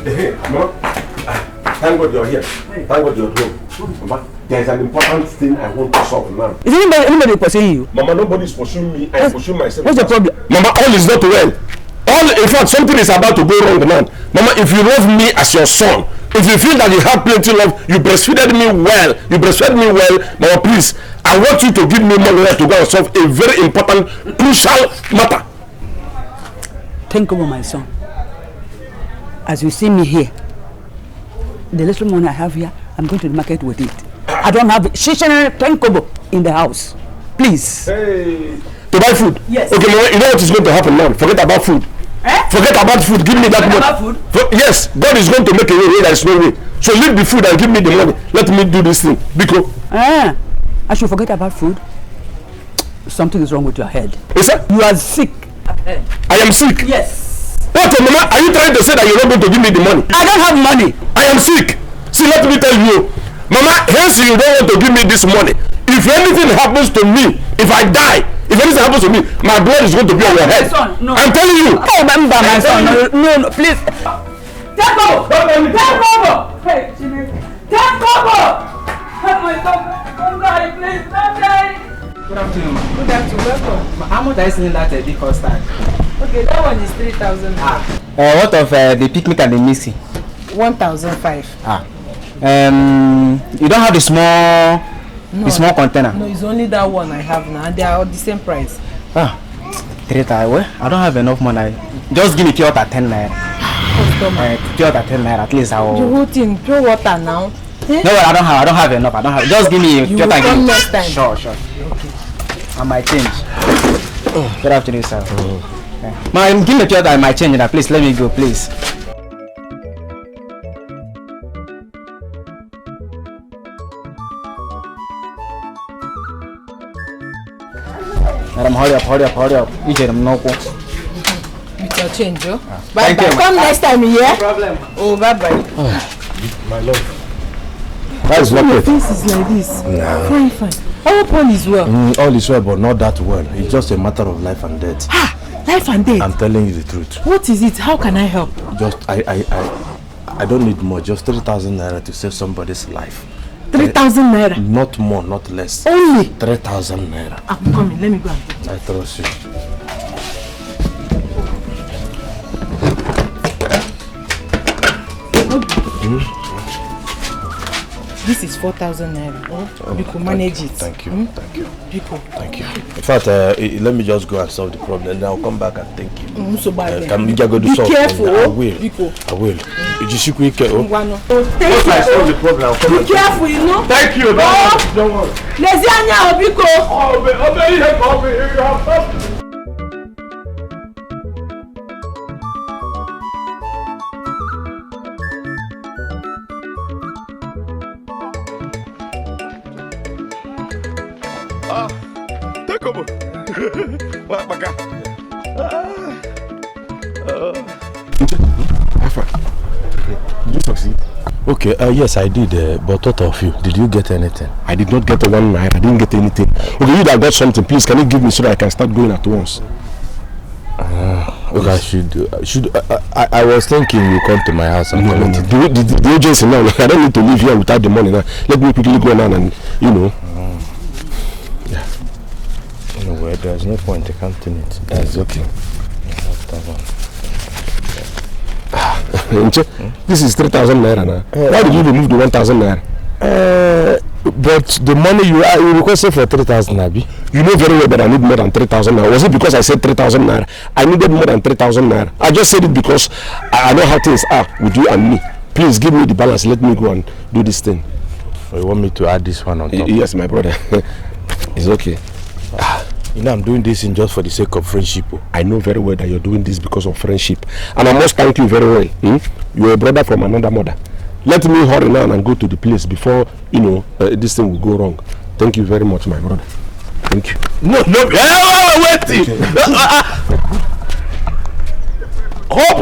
Hey, Mama. Thank God you're here. Thank God you're home. Mama, there's an important thing I want to solve now. Is anybody pursuing you? Mama, nobody's pursuing me. I'm pursuing myself. What's the problem? Mama, all is not well. In fact, something is about to go wrong now. Mama, if you love me as your son, if you feel that you have plenty of love, you breastfeeded me well. Mama, please, I want you to give me money to go and solve a very important, crucial matter. Think over my son. As you see me here, the little money I have here, I'm going to the market with it. I don't have 10 kobo in the house. Please. Hey. To buy food? Yes. Okay, Mama, you know what is going to happen now? Forget about food. Forget about food. Give me that money. About food? Yes, God is going to make a way where there is no way. So leave the food and give me the money. Let me do this thing. Biko. I should forget about food. Something is wrong with your head. Is that? You are sick. I am sick. Yes. What, Mama? Are you trying to say that you're not going to give me the money? I don't have money. I am sick. See, let me tell you, Mama, hence you don't want to give me this money. If anything happens to me, if I die, if anything happens to me, my blood is going to be on your head. Son, no. I'm telling you. Oh, remember my son. No, please. Take over. Take over. Hey, Jimmy. Take over. Help my son. Don't die, please. Don't die. Good afternoon. Good afternoon. Welcome. How much are you selling that big custard? Okay, that one is 3,000. What of the picnic and the mixing? 1,005. You don't have the small, the small container. No, it's only that one I have now, and they are all the same price. 3,000. Well, I don't have enough money. Just give me pure water 10 naira. Pure water 10 naira. At least I will. The whole thing, pure water now. No, I don't have enough. Just give me pure water. You will come next time. Sure. Okay. I might change. Good afternoon, sir. Man, give me pure water. I might change that. Please let me go, please. Madam, hurry up. You get them no go. With your change, oh. Thank Bye. you, Come next time, yeah? No problem. Oh, bye. My love. That is not Your it. face is like this. Nah. Fine. Our Paul is well. All is well, but not that well. It's just a matter of life and death. Life and death. I'm telling you the truth. What is it? How can I help? Just I don't need more. Just 3,000 naira to save somebody's life. 3,000 naira. Not more, not less. Only 3,000 naira. I'm coming. Let me go and get it. I trust you. This is 4,000 naira. You could manage it. Thank you. Thank you. In fact, let me just go and solve the problem. Then I'll come back and thank you. So bad. Can go to Be solve careful. I will. Just quick. Once I solve the problem, I'll come Be careful, you know. Thank you. Don't worry. Lezianya Obiko. Take over. Did you succeed? Okay, yes, I did. But what of you? Did you get anything? I did not get 1 naira. I didn't get anything. Okay, you that got something, please, can you give me so that I can start going at once? Okay, I was thinking you come to my house and collect it. The agency now, I don't need to leave here without the money now. Let me quickly go now and, Yeah. Anyway, there's no point in counting it. That's okay. This is 3,000 naira now. Why did you remove the 1,000 naira? But the money you requested for 3,000, Abi. You know very well that I need more than 3,000 naira. Was it because I said 3,000 naira? I needed more than 3,000 naira. I just said it because I know how things are with you and me. Please give me the balance. Let me go and do this thing. You want me to add this one on top? Yes, my brother. It's okay. You know, I'm doing this in just for the sake of friendship. I know very well that you're doing this because of friendship. And I must thank you very well. You're a brother from another mother. Let me hurry now and go to the place before, this thing will go wrong. Thank you very much, my brother. Thank you. No, wait. Hope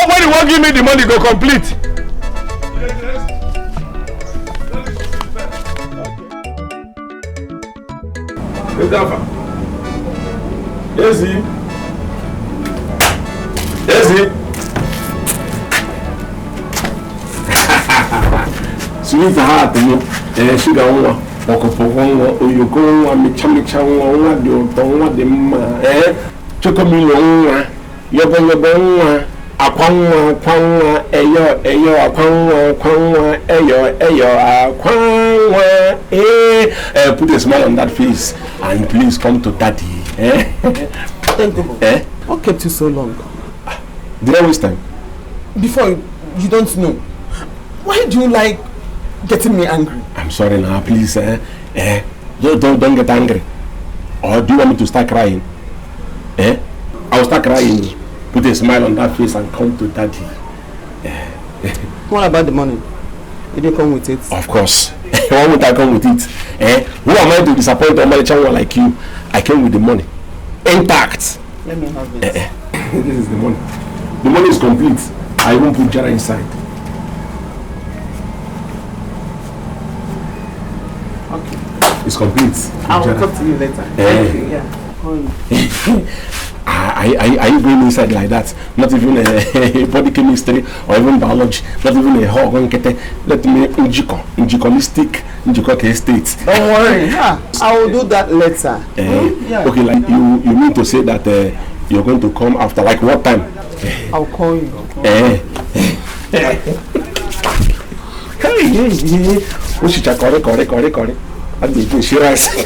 when you won't give me the money, go complete. Easy. sweet heart, sugar one, Pocopon, Oyoko, Michamicha, one, the ma, Chocomilon, Yobo, Aquanwa, Eyo, Aquanwa, put a smile on that face and please come to daddy. What kept you so long? Did I waste time? Before you don't know. Why do you like getting me angry? I'm sorry now, please. Don't get angry. Or do you want me to start crying? I'll start crying. Put a smile on that face and come to daddy. What about the money? Did you come with it? Of course. Why would I come with it? Who am I to disappoint a man like you? I came with the money. Intact. Let me have it. This is the money. The money is complete. I won't put Jara inside. Okay. It's complete. I will talk to you later. Thank you. Yeah. Are you going inside like that? Not even a body chemistry or even biology, not even a hog. Let me injikolistic, injikoke states. Don't worry. I will do that later. Yeah. Okay, like you mean to say that you're going to come after like what time? I'll call you. Hey, correct. I'm making sure I say.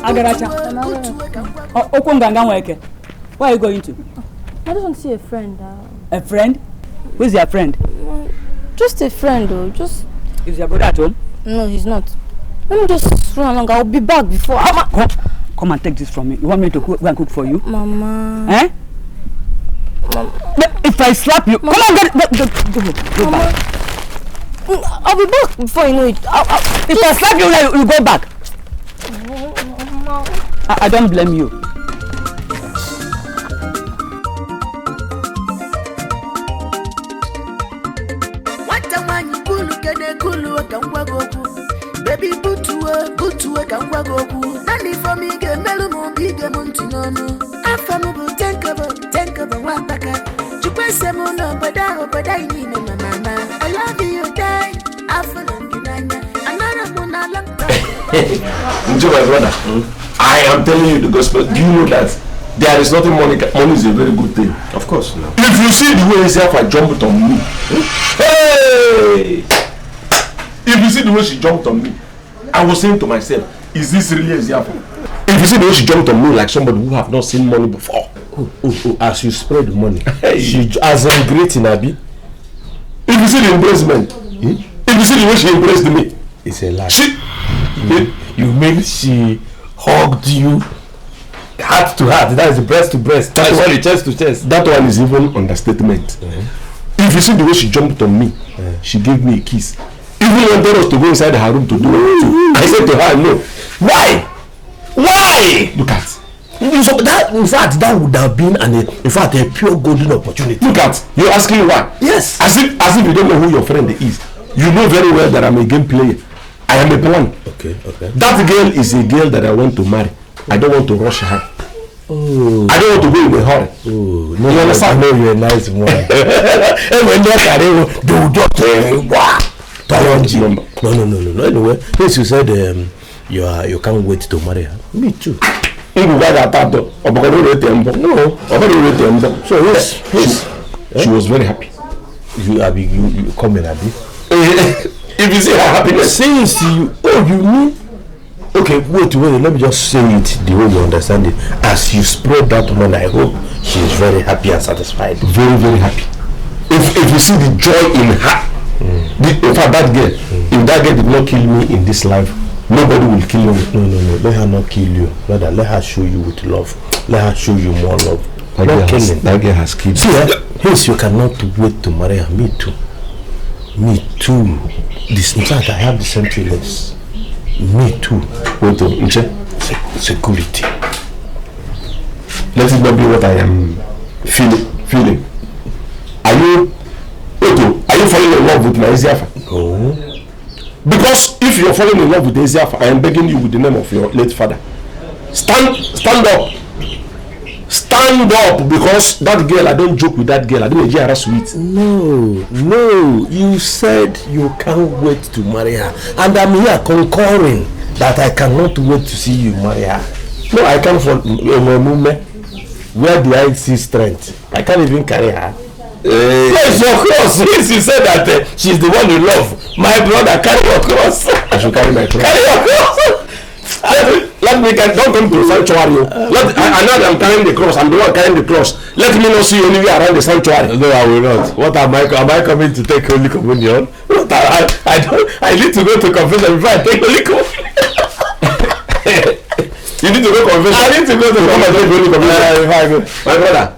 Agaracha. Okonganga Weke. Where are you going to? I just want to see a friend. A friend? Who is your friend? Just a friend, though. Just. Is your brother at home? No, he's not. Let me just run along. I'll be back before. Come and take this from me. You want me to go and cook for you? Mama. Eh? Mama. If I slap you, Mama. Come on, go back. I'll be back before you know it. If I slap you, you go back. I don't blame you. Baby butuwe kangwa goku nani for me ge melu mo bige muntinonu afamu bu tenkaba wabaka chukwese mo no bada ini no mama I love you die afamu kinanya anara mo na langta. Enjoy my brother. I am telling you the gospel. Do you know that there is nothing money is a very good thing? Of course. No. If you see the way Isiafa jumped on me, hey! If you see the way she jumped on me, I was saying to myself, is this really Isiafa? If you see the way she jumped on me like somebody who have not seen money before. As you spread the money, she as I'm great in Abi. If you see the embracement, if you see the way she embraced me, it's a lie. You mean she hugged you heart to heart? That is breast to breast. That is one chest to chest. That one is even understatement. If you see the way she jumped on me, she gave me a kiss. Even wanted us to go inside her room to do it too. I said to her, no. Why? Look at. So that, in fact, that would have been a pure golden opportunity. Look at. You're asking why? Yes. As if you don't know who your friend is. You know very well that I'm a game player. I am a plan. Okay. That girl is a girl that I want to marry. I don't want to rush her. Oh. I don't want to go in a hurry. Oh, no, you understand? I know you're a nice one. And when they carry do just No. Anyway, since you said you can't wait to marry her. Me too. No. So yes. She was very happy. You come in, Abi. If you see her happiness, since you mean? Okay, wait, let me just say it the way you understand it. As you spread that money, I hope she is very happy and satisfied. Very, very happy. If you see the joy in her, in fact, that girl, if that girl did not kill me in this life, nobody will kill me. No. Let her not kill you. Rather, let her show you with love. Let her show you more love. That girl has killed. See, hence you cannot wait to marry her. Me too. This in fact, I have the same feelings. Me too. Wait, security. Let it not be what I am feeling. Are you you falling in love with my Eziafa? No. Because if you're falling in love with Eziafa, I am begging you with the name of your late father. Stand up. Stand up, because that girl, I don't joke with that girl. I didn't get her sweet. No. You said you can't wait to marry her. And I'm here concurring that I cannot wait to see you marry her. No, I can't for movement. Where do I see strength? I can't even carry her. Yes, your cross. Since you said that she's the one you love, my brother, carry your cross. I should carry my cross. Carry your cross. Let me don't come to the sanctuary. I know I'm carrying the cross. I'm the one carrying the cross. Let me not see you anywhere around the sanctuary. No, I will not. What am I coming to take Holy Communion? What I need to go to confession before I take Holy Communion. You need to go confession. I need to go to confession. My brother,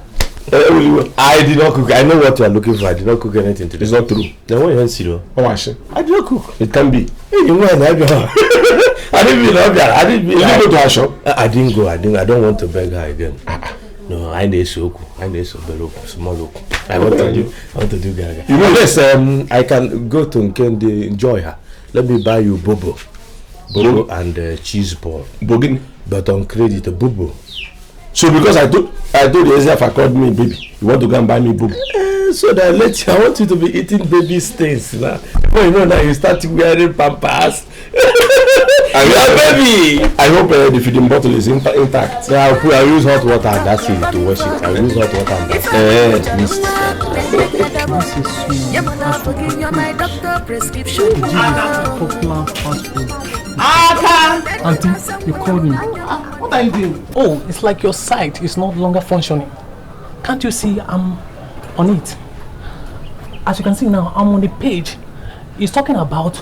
I did not cook. I know what you are looking for. I did not cook anything today. It's not true. Then what you want to do? Oh, I see. I did not cook. It can be. You know, I didn't go to her shop. I didn't go. I don't want to beg her again. No, I need soku. I need small look. I want to do gaga. You know, yes, I can go to Nkendi, enjoy her. Let me buy you bobo and cheese ball. Bogini. But on credit, a bobo. So because I told the Eziafa called me baby, you want to go and buy me bobo? So that later I want you to be eating baby stains now. Well, you know now you start wearing pampers. Baby. I hope the feeding bottle is intact. So I'll use hot water and that's it to wash it. I'll use hot water and that's Auntie, you called me. What are you doing? Oh, it's like your site is no longer functioning. Can't you see I'm on it? As you can see now, I'm on the page. It's talking about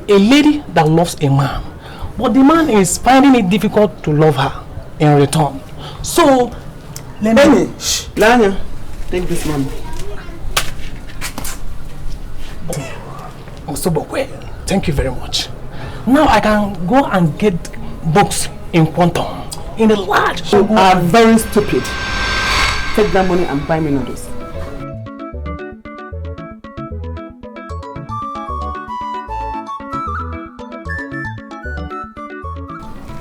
a lady that loves a man, but the man is finding it difficult to love her in return. So, let me... Lanya, take this money. Thank you very much. Now I can go and get books in quantum, in a large... You are very stupid. Take that money and buy me noodles.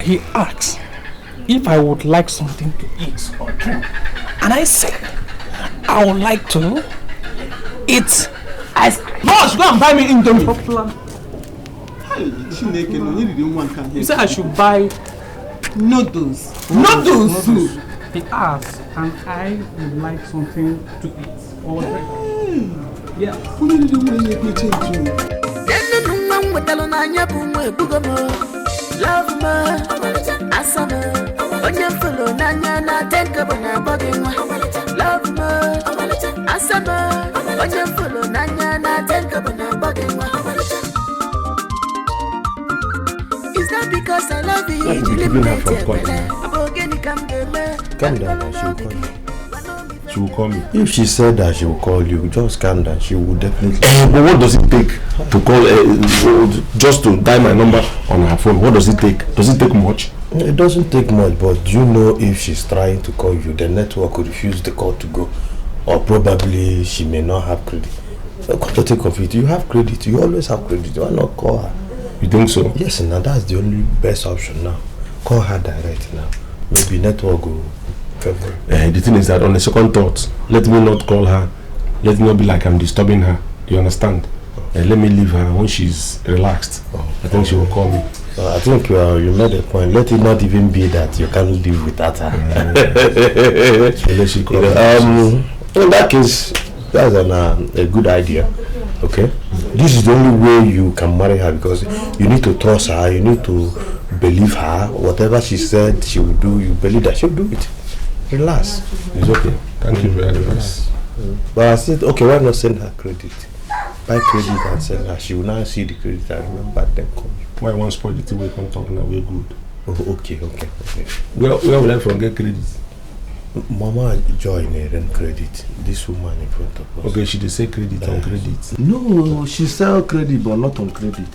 He asked if I would like something to eat or drink, and I said I would like to eat ice cream. Boss, go and buy me Indomie. You said I should buy noodles. Noodles. He asked, and I would like something to eat or drink. Yeah. Love me, asama, onye follow nanya na tenka bona bagengwa. Love me, asama, onye follow nanya na tenka bona bagengwa. Is that because I love you? You be giving her from calling. Calm down, she will call me. If she said that she will call you, just calm down. She will definitely. But what does it take to call just to dial my number on her phone? What does it take? Does it take much? It doesn't take much, but do you know if she's trying to call you, the network will refuse the call to go, or probably she may not have credit. Come to think of it, you have credit. You always have credit. Why not call her? You think so? Yes, now that's the only best option now. Call her direct now. Maybe network will favor. The thing is that on the second thought, let me not call her. Let me not be like I'm disturbing her. Do you understand? Let me leave her when she's relaxed. I think she will call me. I think you made a point. Let it not even be that you can't live without her. So let she call in that case, that's a good idea. Okay, this is the only way you can marry her, because you need to trust her, you need to believe her. Whatever she said she will do, you believe that she'll do it. Relax. It's okay. Thank you very much. But I said, okay, why not send her credit? Buy credit and send her. She will now see the credit and remember then come. Why one spoil the thing we can talk now? We're good. Oh, okay. Where will I from get credit? Mama join and credit. This woman in front of us. Okay, she did say credit on credit. No, she sell credit but not on credit.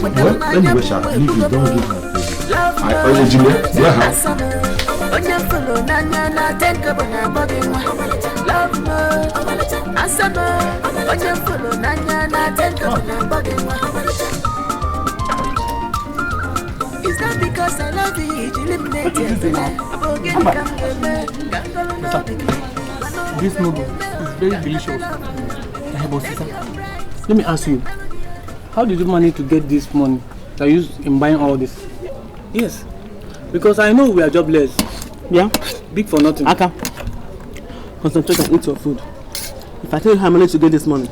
Well, anyway, Sha, if you don't give her credit. I only Jimmy. Yeah. Love me, Is that because I love you? This noodle is very delicious. Let me ask you, how did you manage to get this money that you used in buying all this? Yes, because I know we are jobless. Yeah? Big for nothing. Aka, concentrate and eat your food. If I tell you how I managed to get this money,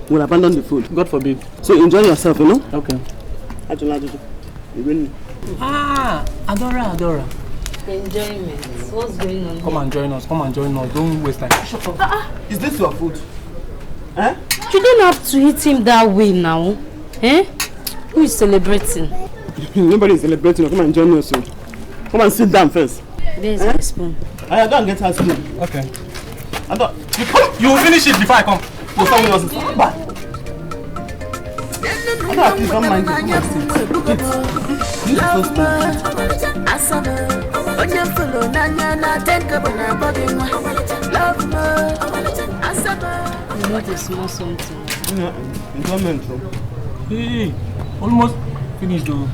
you will abandon the food. God forbid. So enjoy yourself, you know? Okay. Ah, Adora. Enjoyment. What's going on? Come and join us. Don't waste time. Is this your food? Eh? You don't have to hit him that way now. Eh? Who is celebrating? Nobody is celebrating. Come and join us. Come and sit down first. There's my spoon. I don't get her spoon. Okay. You will finish it before I come. You'll someone else's. Bye. Please don't mind you. Come and sit. This is so You want to smell something? Enjoyment. Hey, almost finished though.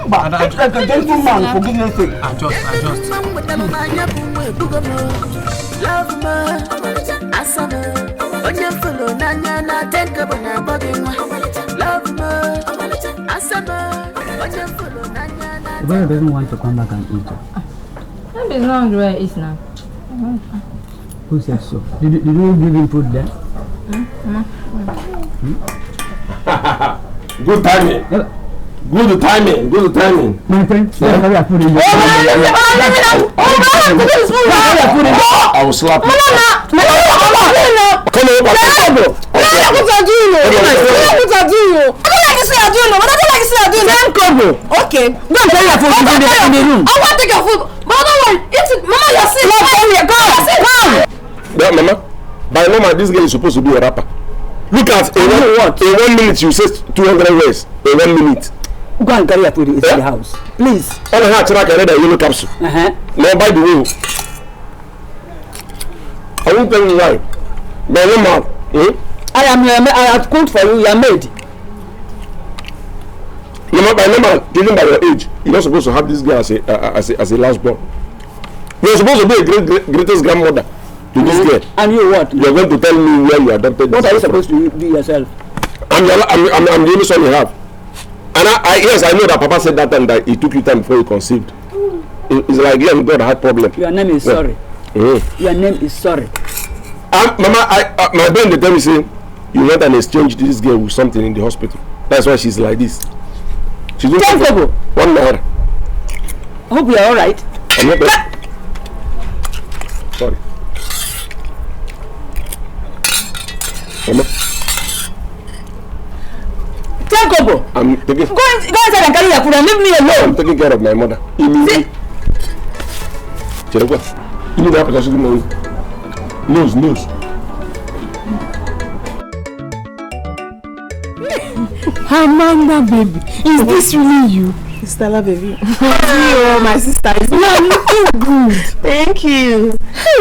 But I can get you man for goodness sake. Adjust. The boy doesn't want to come back and eat. Maybe it's not hungry where it is now. Who said so? Did you give him food there? Good timing. Good timing. My friend, carry your food in there. I will slap you. Come on, Okay, don't carry your food in the room. I want to take your food, but I don't want it. Mama, you're sick. Come. Yeah, Mama, by normal, this girl is supposed to be a rapper. Look at in 1 minute you say 200 words. In 1 minute. Go and carry your food into the house, please. All I had to read a yellow capsule. Now, by the way, I won't tell you why. By normal, I have cooked for you. You are made. By normal, given by your age, you're not supposed to have this girl as a last born. You're supposed to be a greatest grandmother to this girl. And you what? You're going to tell me where you adopted. What are you supposed to be yourself? I'm the only son you have. And yes, I know that Papa said that time that it took you time before you conceived. It's like God had problem. Your name is sorry. Your name is sorry. Mama, my brain they tell me say you went and exchanged this girl with something in the hospital. That's why she's like this. She's doing 10 kobo. 1 naira. I hope you are all right. I'm not bad. Sorry. Mama. 10 kobo. I'm taking. Go inside and carry your food and leave me alone. I'm taking care of my mother. See? What? You need that because you know. Nose. Amanda, baby, is this really you? Stella, baby. Oh, my sister, you are looking good. Thank you.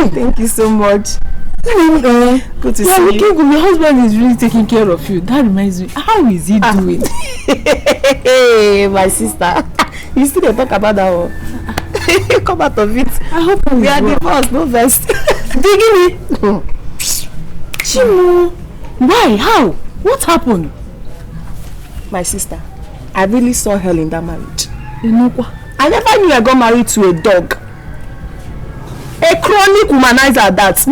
Thank you so much. Good to see you. Good. Your husband is really taking care of you. That reminds me, how is he doing? Hey, my sister. You still talk about that one. Come out of it. I hope we are divorced, no vex. Digging Chimu, why? How? What happened? My sister, I really saw hell in that marriage. I never knew I got married to a dog. A chronic womanizer at that.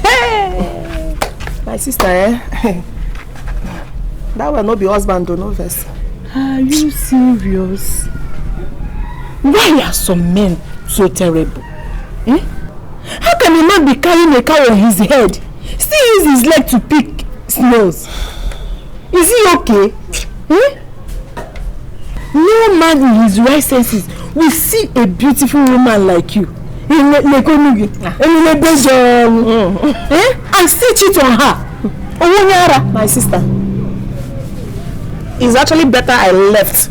Hey. My sister, that will not be husband, no vex. Are you serious? Why are some men so terrible? How can he not be carrying a cow on his head? Still use his leg to pick snails? Is he okay? No man in his right senses will see a beautiful woman like you and still cheat on her. My sister, it's actually better I left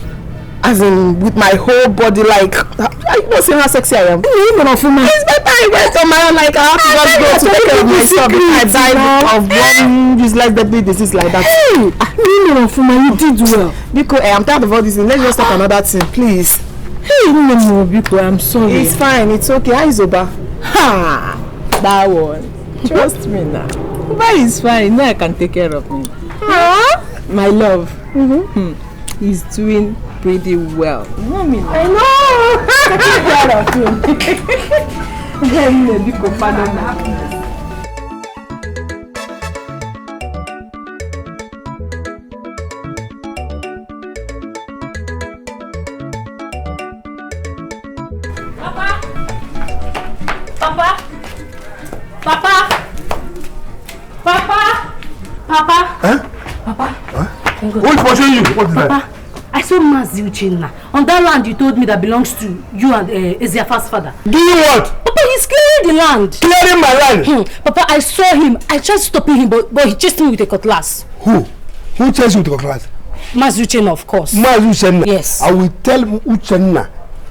As in, with my whole body, like, you know, see how sexy I am. It's better I went on my own, like, I have to just go to take care of myself before I die of one useless deadly disease like that. Hey, you did well. Biko, I'm tired of all this. Let's just talk another thing, please. Hey, no, Biko, I'm sorry. It's fine, it's okay. How is Oba? Ha! That one. Trust me now. Oba is fine. Now I can take care of me. My love. He's doing pretty well. You know me now. I know. Take care of him. Then Biko, pardon me. Who's pushing you? What is that? I saw Mazi Uchenna on that land you told me that belongs to you and Ezeafa's father. Do you what? Papa, he's clearing the land. Clearing my land? Papa, I saw him. I tried stopping him, but he chased me with a cutlass. Who? Who chased you with a cutlass? Mazi Uchenna, of course. Mazi Uchenna? Yes. I will tell Uchenna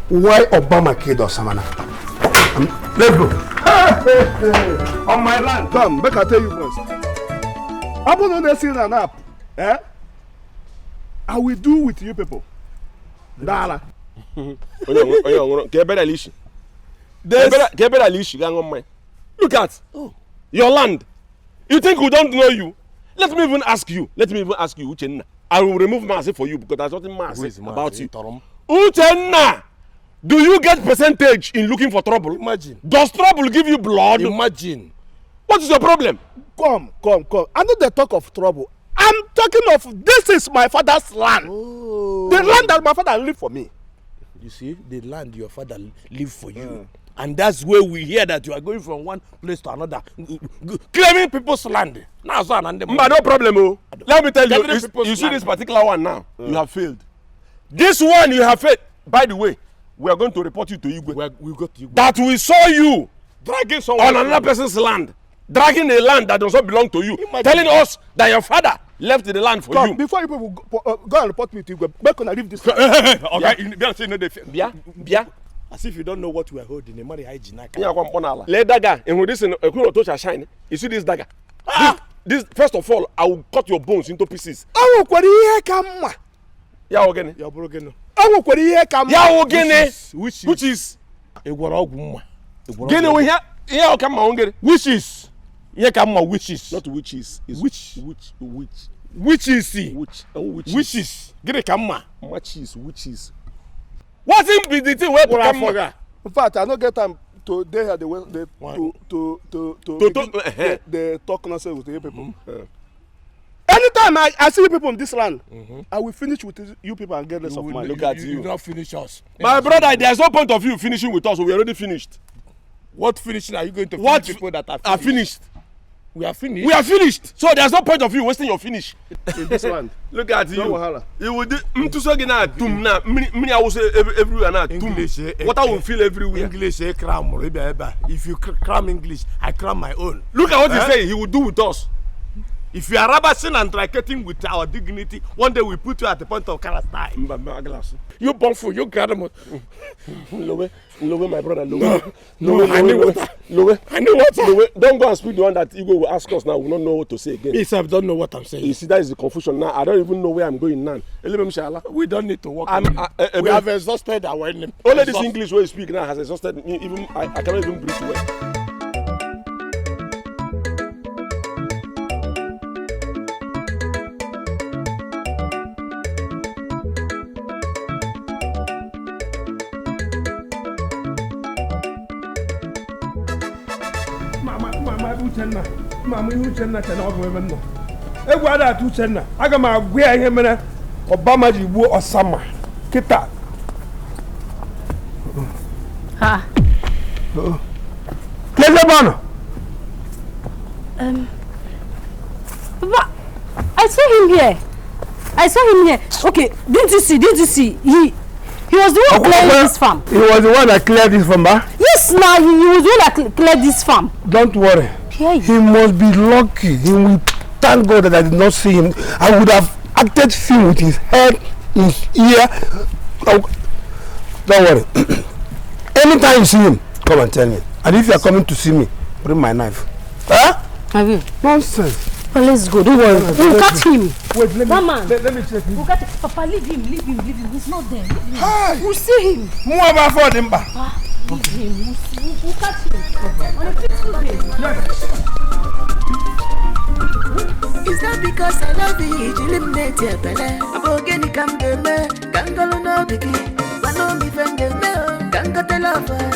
why Obama killed Osamana. Let's go. On my land. Come, make I tell you first. I don't know see an app. Eh? I will do with you people. Dala. Look at your land. You think we don't know you? Let me even ask you, Uchenna. I will remove Mazi for you because there's nothing Mazi about you. Uchenna, do you get percentage in looking for trouble? Imagine. Does trouble give you blood? Imagine. What is your problem? Come. I know the talk of trouble. I'm talking of this is my father's land. Oh. The land that my father lived for me. You see, the land your father lived for you. And that's where we hear that you are going from one place to another, claiming people's land. Now, no problem. Oh. Let me tell you, you see this particular one now, you have failed. This one you have failed. By the way, we are going to report you to Igwe. We got Igwe. That we saw you dragging someone on another person's land. Dragging a land that does not belong to you. Telling us that your father left the land for you. Before you people go and report me to Igwe, where can I leave this? Okay, as if you don't know what we are holding. Let dagger. And with this, a shine. You see this dagger? This first of all, I will cut your bones into pieces. Which is wishes. Wishes. Not witches. Wishes. Get a camera. Witches. What's in be the thing where camera? In fact, I don't get time to they have the talk nonsense with the people. Anytime I see you people in this land, I will finish with you people and get less of money. Look at you. You don't finish us. My brother, there's no point of you finishing with us. We already finished. What finishing are you going to finish people that are finished? We are finished. We are finished. So there's no point of you wasting your finish. In this land. Look at you. You will do everywhere now. Water will fill everywhere. English cram. If you cram English, I cram my own. Look at what he's saying. He will do with us. If you are rabashing and tracketing with our dignity, one day we put you at the point of Kalastai. You born for you got them. Lowe, my brother. No, I knew what. I knew what. Don't go and speak the one that Igwe will ask us now. We don't know what to say again. Yes, I don't know what I'm saying. You see, that is the confusion now. I don't even know where I'm going now. We don't need to work. We have exhausted our enemy. Only this English way you speak now has exhausted me. Even I cannot even breathe well. Mama, you Uchenna cannot go even know. Egwu ada atu Uchenna. Aga m agwa ya ihe mere Obama ji gbuo Osama. Kita. Ha. Cleveland. Papa, I saw him here. Okay, didn't you see? He was the one clearing this farm. He was the one that cleared this farm, huh? Yes, now he was the one that cleared this farm. Don't worry. Yeah. He must be lucky. He will thank God that I did not see him. I would have acted film with his head, his ear, Don't worry. Anytime you see him, come and tell me. And if you are coming to see me, bring my knife. Huh? Have you? Nonsense. Well, let's go. Don't worry. We'll catch him. Wait, let me check him. We'll catch him. Papa, leave him. He's not there. We'll see him. Leave him. We'll catch him. On a peaceful day. It's not because I love you, you eliminate your belly. I'm organic, I'm the man. Can't go no biggie. I know me friend, the man. Can't go tell lover.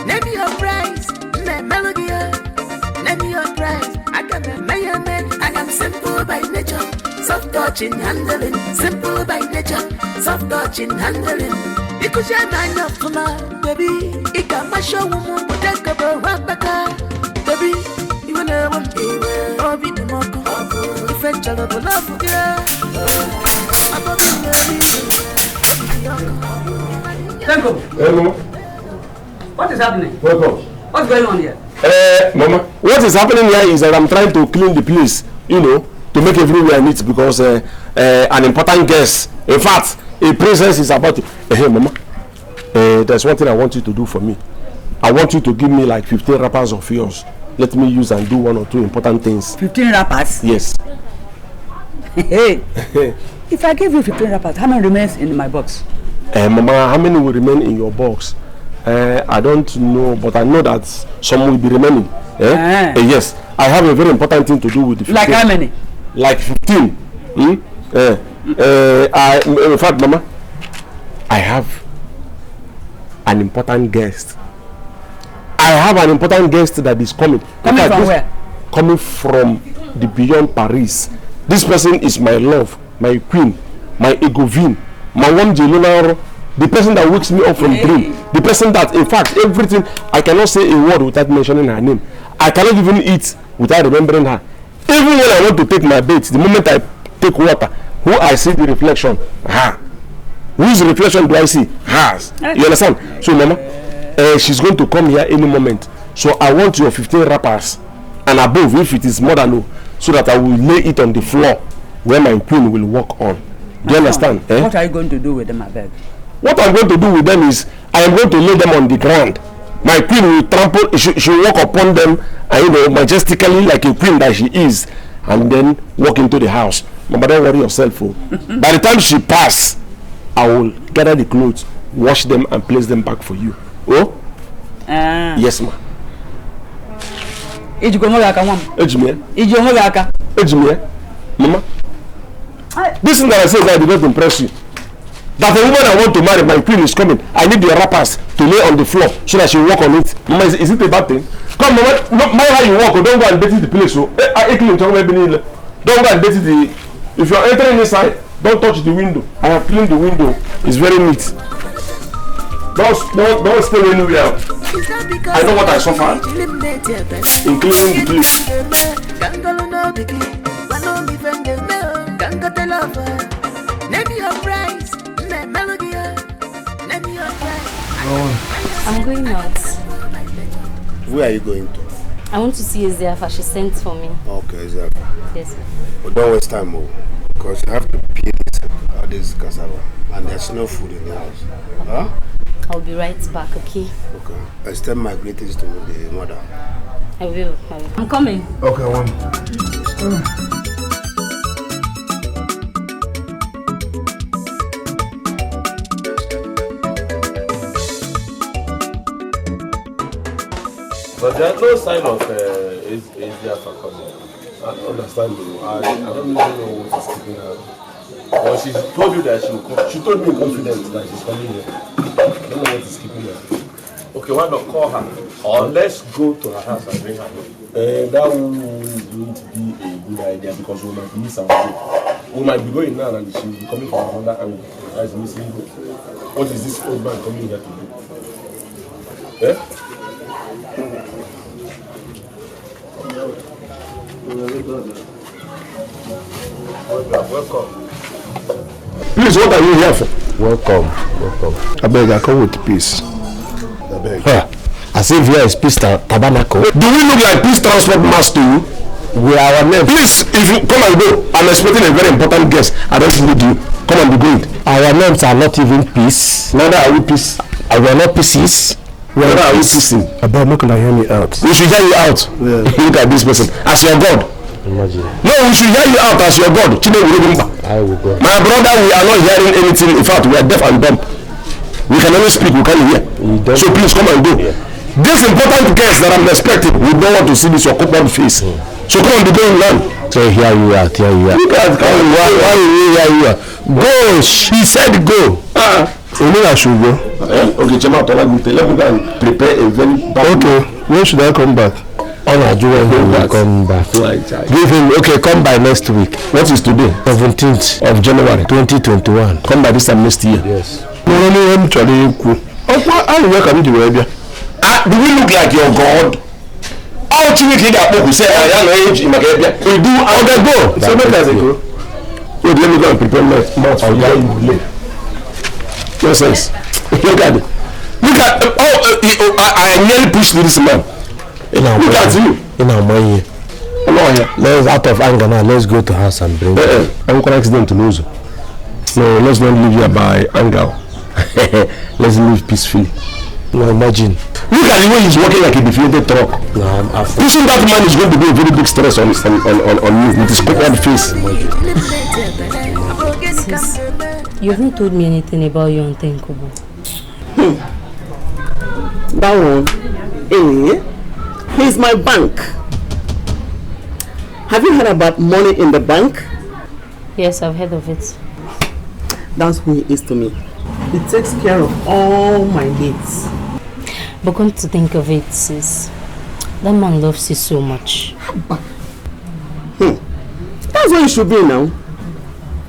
Name me your price. Melody. Name me your price. I got a man. I am simple by nature. Soft touching, handling. Simple by nature. Soft touching, handling. Because you're not enough for my baby. It got my show woman, but take up a rock back. Baby, you know what you will. Oh, be the mock. The French are the love for you. Tango. Hello. What is happening? Welcome. What's going on here? Mama, what is happening here is that I'm trying to clean the place, you know, to make everywhere neat because an important guest, in fact, a princess is about to. Hey, Mama, there's one thing I want you to do for me. I want you to give me like 15 wrappers of yours. Let me use and do 1 or 2 important things. 15 wrappers? Yes. Hey, if I give you 15 wrappers, how many remains in my box? Mama, how many will remain in your box? I don't know, but I know that some will be remaining. Yes, I have a very important thing to do with the 15. Like how many? Like 15. In fact, Mama, I have an important guest. I have an important guest that is coming. Coming from where? Coming from the beyond Paris. This person is my love, my queen, my egovine, my one Jelona, the person that wakes me up from dream, the person that, in fact, everything, I cannot say a word without mentioning her name. I cannot even eat without remembering her. Even when I want to take my bath, the moment I take water, who I see the reflection, her. Whose reflection do I see? Hers. You understand? So, Mama, she's going to come here any moment. So I want your 15 wrappers and above, if it is more than no, so that I will lay it on the floor where my queen will walk on. Do you understand? What are you going to do with them, I beg? What I'm going to do with them is I am going to lay them on the ground. My queen will trample, she will walk upon them, and, you know, majestically like a queen that she is, and then walk into the house. Mama, don't worry yourself. Oh. By the time she pass, I will gather the clothes, wash them, and place them back for you. Oh? Yes, ma. Mama, this thing that I say that did not impress you. That the woman I want to marry, my queen, is coming. I need the wrappers to lay on the floor so that she will walk on it. Mama, is it a bad thing? Come, Mama, no matter how you walk, don't go and date the place. So, don't go and date the. If you are entering inside, don't touch the window. I have cleaned the window. It's very neat. Don't stay anywhere. I know what I suffered in cleaning the place. I'm going out. Where are you going to? I want to see Ezeafa. She sent for me. Okay, Ezeafa. Yes. But don't waste time, because you have to peel this cassava, and there's no food in the house. Okay. Huh? I'll be right back, okay? Okay. Extend my greetings to the mother. I will. I'm coming. Okay, one. But there's no sign of Ezeafa coming. I don't understand you. I don't even know what is keeping her. Well, she told you that she will come. She told me in confidence that she's coming here. I don't know what is keeping her. Okay, why not call her? Or let's go to her house and bring her home. That is going to be a good idea because we might miss our way. We might be going now and she will be coming from another angle. That is missing good. What is this old man coming here to do? Eh? Welcome. Please, what are you here for? Welcome. I beg, I come with peace. I beg. As if here is Peace Tabernacle. Do we look like Peace Transport Mass to you? We are our name. Please, if you come and go, I'm expecting a very important guest. I don't need you. Come and be going. Our names are not even peace. Neither are we peace. We are not pieces. Neither are we peacing. About not gonna hear me out. We should hear you out. Yeah. Look at this person as your God. Imagine. No, we should hear you out as your God. I will go. My brother, we are not hearing anything. In fact, we are deaf and dumb. We can only speak, we can't hear. So please come and go. Yeah. This important guest that I'm expecting, we don't want to see this your corporate face. So come on, be going now. So here you are, here you are. Look at why here you are. Go, he said go. Only I should go. Okay, Chema, let me go and prepare a very bad. Okay, when should I come back? Will come back. Give him, okay, come by next week. What is today? 17th of January 2021. Come by this time next year. Yes. Do we look like your God? How do we think that people say, I am age in my area? We do how they go. So make us go. Wait, let me go and prepare my mouth for you. Nonsense. Look at it. Look at I nearly pushed this man. Look at you. In our money. Let's out of anger now. Let's go to house and bring. I'm going to accident to lose. No, let's not live here by anger. Let's live peacefully. No, imagine. Look at the way he's walking like a deflated truck. No, pushing that man is going to be a very big stress on you with his covered face. You haven't told me anything about your unthinkable. That one, he's my bank. Have you heard about money in the bank? Yes, I've heard of it. That's who he is to me. He takes care of all my needs. But come to think of it, sis, that man loves you so much. That's what you should be now.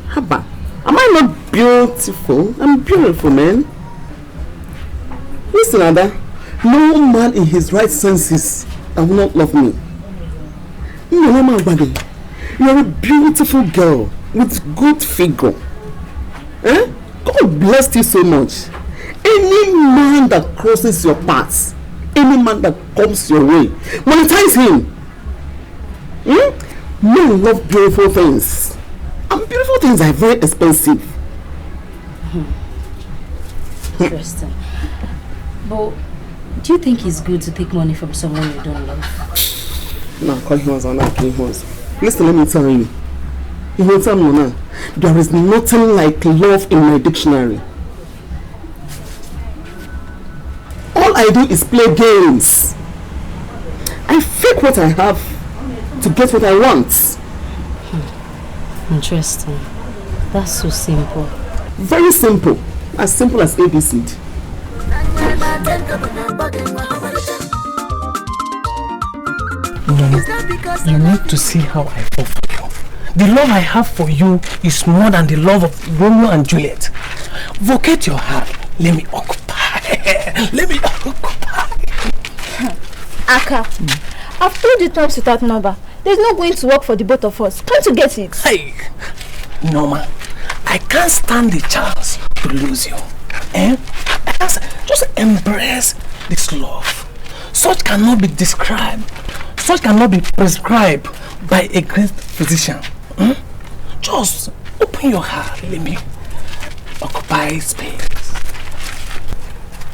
Haba, am I not beautiful? I'm beautiful, man. Listen, Ada, no man in his right senses that will not love me. You're a beautiful girl with good figure. God bless you so much. Any man that crosses your path, any man that comes your way, monetize him. Men love beautiful things. And beautiful things are very expensive. Interesting. But do you think it's good to take money from someone you don't love? No, call him on that. Listen, let me tell you. There is nothing like love in my dictionary. All I do is play games. I fake what I have to get what I want. Interesting. That's so simple. Very simple. As simple as ABC. No, you need to see how I fall for you. The love I have for you is more than the love of Romeo and Juliet. Vacate your heart. Let me occupy. Let me occupy. Aka, I've told you times without number. There's not going to work for the both of us. Can't you get it? Hey, Norma, I can't stand the chance to lose you. Just embrace this love. Such cannot be described. Such cannot be prescribed by a great physician. Just open your heart. Let me occupy space.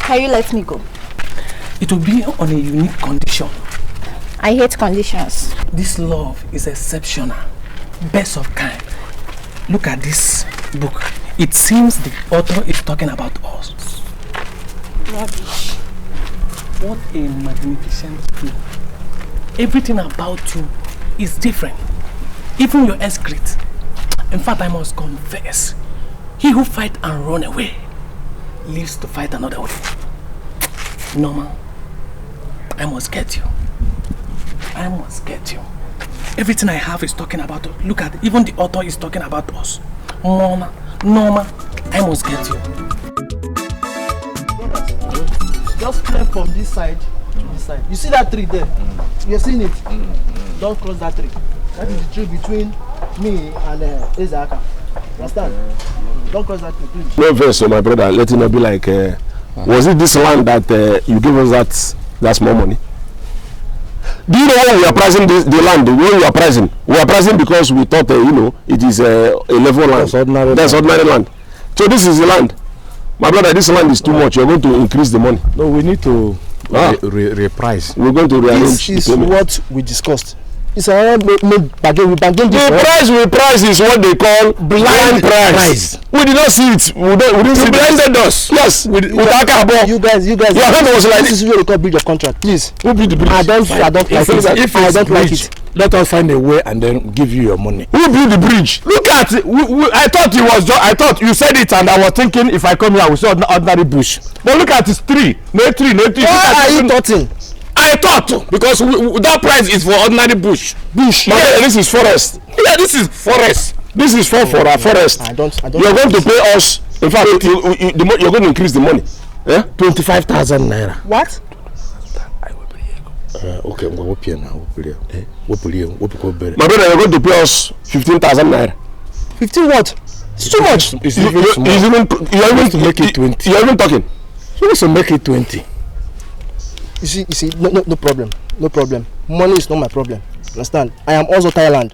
Can you let me go? It will be on a unique condition. I hate conditions. This love is exceptional. Best of kind. Look at this book. It seems the author is talking about us. Rubbish. What a magnificent book. Everything about you is different. Even your excrete. In fact, I must confess, he who fights and run away lives to fight another way. Norma, I must get you. I must get you. Everything I have is talking about you. Look at it. Even the author is talking about us. Norma, I must get you. Just clear from this side to this side. You see that tree there? You're seeing it? Don't cross that tree. That is the tree between me and Ezaka. Understand? Don't cross that tree, please. No verse, so my brother. Let it not be like. Was it this land that you gave us that small money? Do you know when we are pricing the land? The way we are pricing because we thought it is a level land. That's ordinary land. So this is the land. My brother, this land is too much. You're going to increase the money. No, we need to reprice. We're going to rearrange. This is what we discussed. It's another bargain. The price is what they call blind price. We did not see it. We didn't see it. Blinded us. Yes. You guys. Your hand was like this is what they call breach of contract. Please. Who built the bridge? I don't like it. If I don't like it, let us find a way and then give you your money. Who built the bridge? Look at it. I thought it was just. I thought you said it, and I was thinking if I come here, I will see ordinary bush. But look at this tree. No tree. Why are you talking? I thought because that price is for ordinary bush. Yeah, this is forest. Yeah, this is forest. This is for our forest. I don't. You're going to pay us. In fact, you're going to increase the money. Yeah, 25,000 naira. What? Okay, we'll pay now. My brother, you're going to pay us 15,000 naira. 15 what? It's too much. You're even to make it 20. You're even talking. You need to make it 20. You see, no problem. Money is not my problem. Understand? I am also Thailand.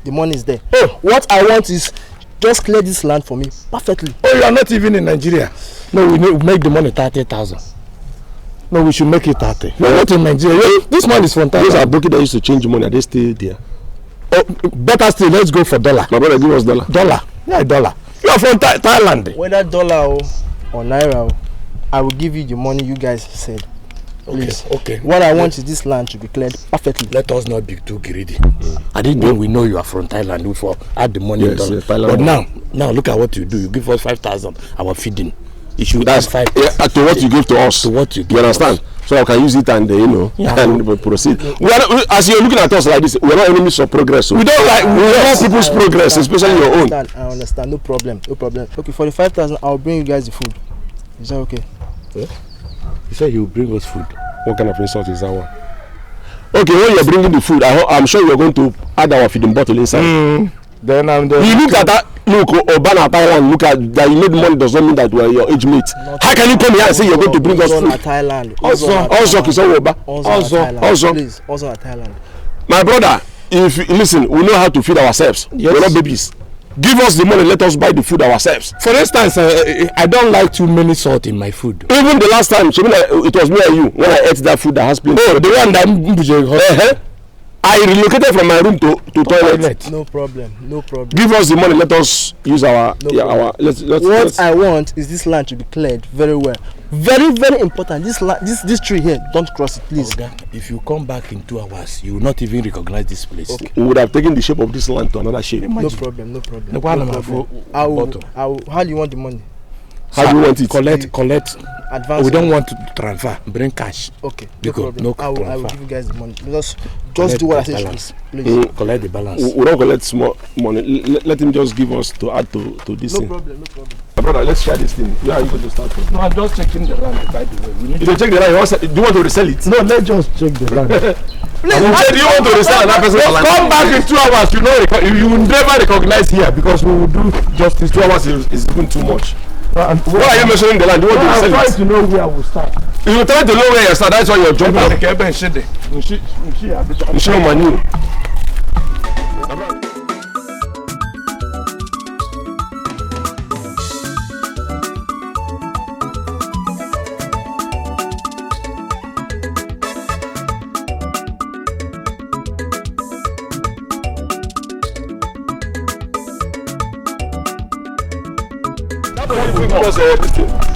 The money is there. Oh, what I want is just clear this land for me perfectly. Oh, you are not even in Nigeria. No, we need to make the money 30,000. No, we should make it 30. We are not in Nigeria. This money is from Thailand. Those are bookie that used to change money. Are they still there? Oh, better still, let's go for dollar. My brother, give us dollar. Yeah, dollar. You are from Thailand. Whether dollar or naira, I will give you the money you guys said. Please. Okay. What I want is this land to be cleared perfectly. Let us not be too greedy. I didn't know we know you are from Thailand before. Add the money. Yes, but now look at what you do. You give us 5,000. Our feeding. You should add 5. Yeah, to what you give to us. To what you give. You understand? So I can use it and and proceed. As you're looking at us like this, we're not enemies of progress. So we don't like people's progress, especially your own. I understand. No problem. Okay, for the 5,000, I'll bring you guys the food. Is that okay? Yeah. You said you will bring us food. What kind of insult is that one? Okay, when you're bringing the food, I'm sure you're going to add our feeding bottle inside. Then you look at that. Look, Obana Thailand. Look at that. You made money does not mean that we are your age mate. How can you come here and say you're going to bring us food? Thailand. Also at Thailand. My brother, if listen, we know how to feed ourselves. Yes. We're not babies. Give us the money, let us buy the food ourselves. For instance, I don't like too many salt in my food. Even the last time, it was me and you when I ate that food that has plenty. Oh, the one that I relocated from my room to toilet. No problem. Give us the money, let us use our What I want is this land to be cleared very well. Very, very important. This tree here, don't cross it, please. Okay. If you come back in 2 hours, you will not even recognize this place. Okay. We would have taken the shape of this land to another shape. No problem. How do you want the money? How do you want it? Collect. Advance. We don't want to transfer. Bring cash. Okay. Because no problem. I will give you guys the money. Just do what I say, please. Collect the balance. We don't collect small money. Let him just give us to add to this thing. No problem. My brother, let's share this thing. Where are you going to start from? No, I'm just checking the land by the way. You don't check the land. Do you want to resell it? No, let's just check the land. Please, do you want to resell another person's land? Come back in 2 hours. You will never recognize here because we will do justice. 2 hours is even too much. Why are you mentioning the land? You want to resell it? I'm trying to know where we start. If you try to know where you start, that's why you're jumping.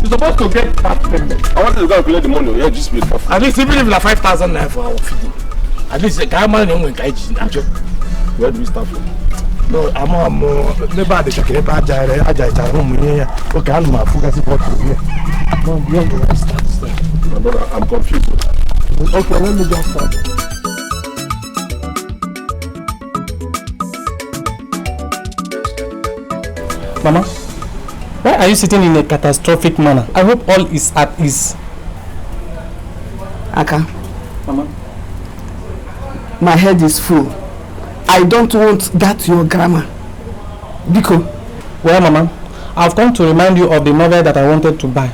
You're supposed to get that payment. I wanted to go and collect the money. Yeah, just be perfect. At least even if it's 5,000 naira for our feeding. At least the guy man won't get it. Where do we start from? No, I'm never the check. Okay, I'm focusing on here. No, we have to start. My brother, I'm confused. Okay, let me just start. Mama, why are you sitting in a catastrophic manner? I hope all is at ease. Aka, Mama, my head is full. I don't want that your grammar. Biko. Well, Mama, I've come to remind you of the novel that I wanted to buy.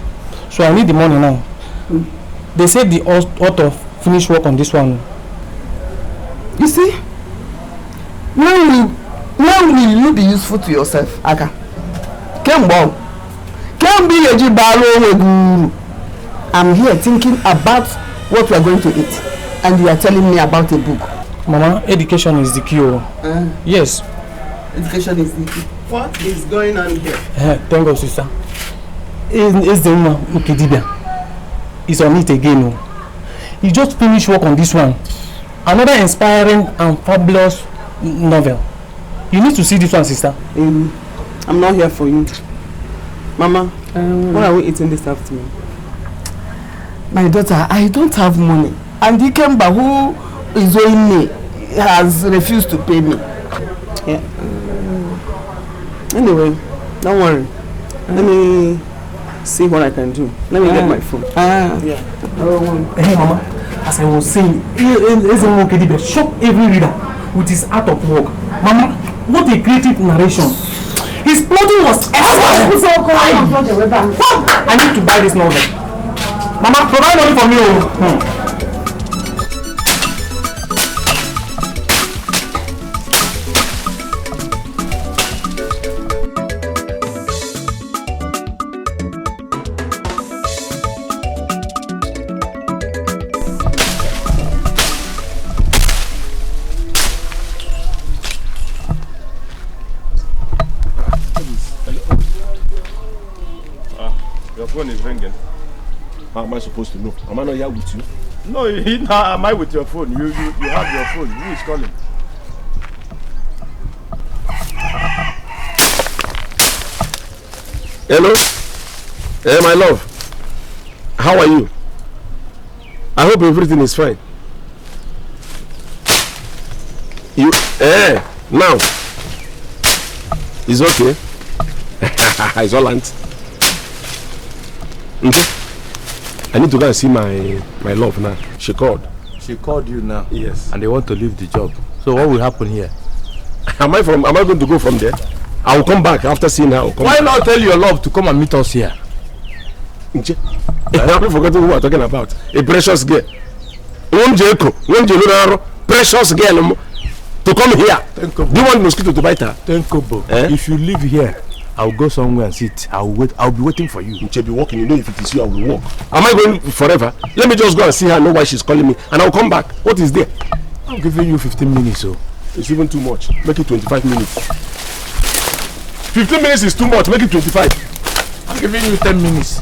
So I need the money now. They said the author finished work on this one. You see? When will you be useful to yourself, Aka? Kembo, Can't be a jibaro. I'm here thinking about what we are going to eat, and you are telling me about a book. Mama, education is the key. Yes. Education is the key. What is going on here? Thank God, sister. It's the woman, Ukidibia. He's on it again. He just finished work on this one. Another inspiring and fabulous novel. You need to see this one, sister. I'm not here for you. Mama, what are we eating this afternoon? My daughter, I don't have money. And Ikemba, who is owing me, has refused to pay me. Yeah. Anyway, don't worry. Let me see what I can do. Let me get my phone. Yeah. Hey, Mama, as I was saying, Ukidibia shocked every reader with his art of work. Mama, what a creative narration. His plotting was excellent. I need to buy this novel. Mama, provide money for me. Your phone is ringing. How am I supposed to know? Am I not here with you? No, am I with your phone? You have your phone. Who is calling? Hello? Hey, my love. How are you? I hope everything is fine. You, now. It's okay. It's all right. I need to go and see my love now. She called. She called you now? Yes. And they want to leave the job. So what will happen here? Am I going to go from there? I will come back after seeing her. Why not tell your love to come and meet us here? I haven't forgotten who we are talking about. A precious girl. Precious girl to come here. Do you want mosquito to bite her? If you live here, I'll go somewhere and sit. I'll be waiting for you. She'll be walking. You know, if it is you, I will walk. Am I going forever? Let me just go and see her, know why she's calling me, and I'll come back. What is there? I'm giving you 15 minutes, so. It's even too much. Make it 25 minutes. 15 minutes is too much. Make it 25. I'm giving you 10 minutes.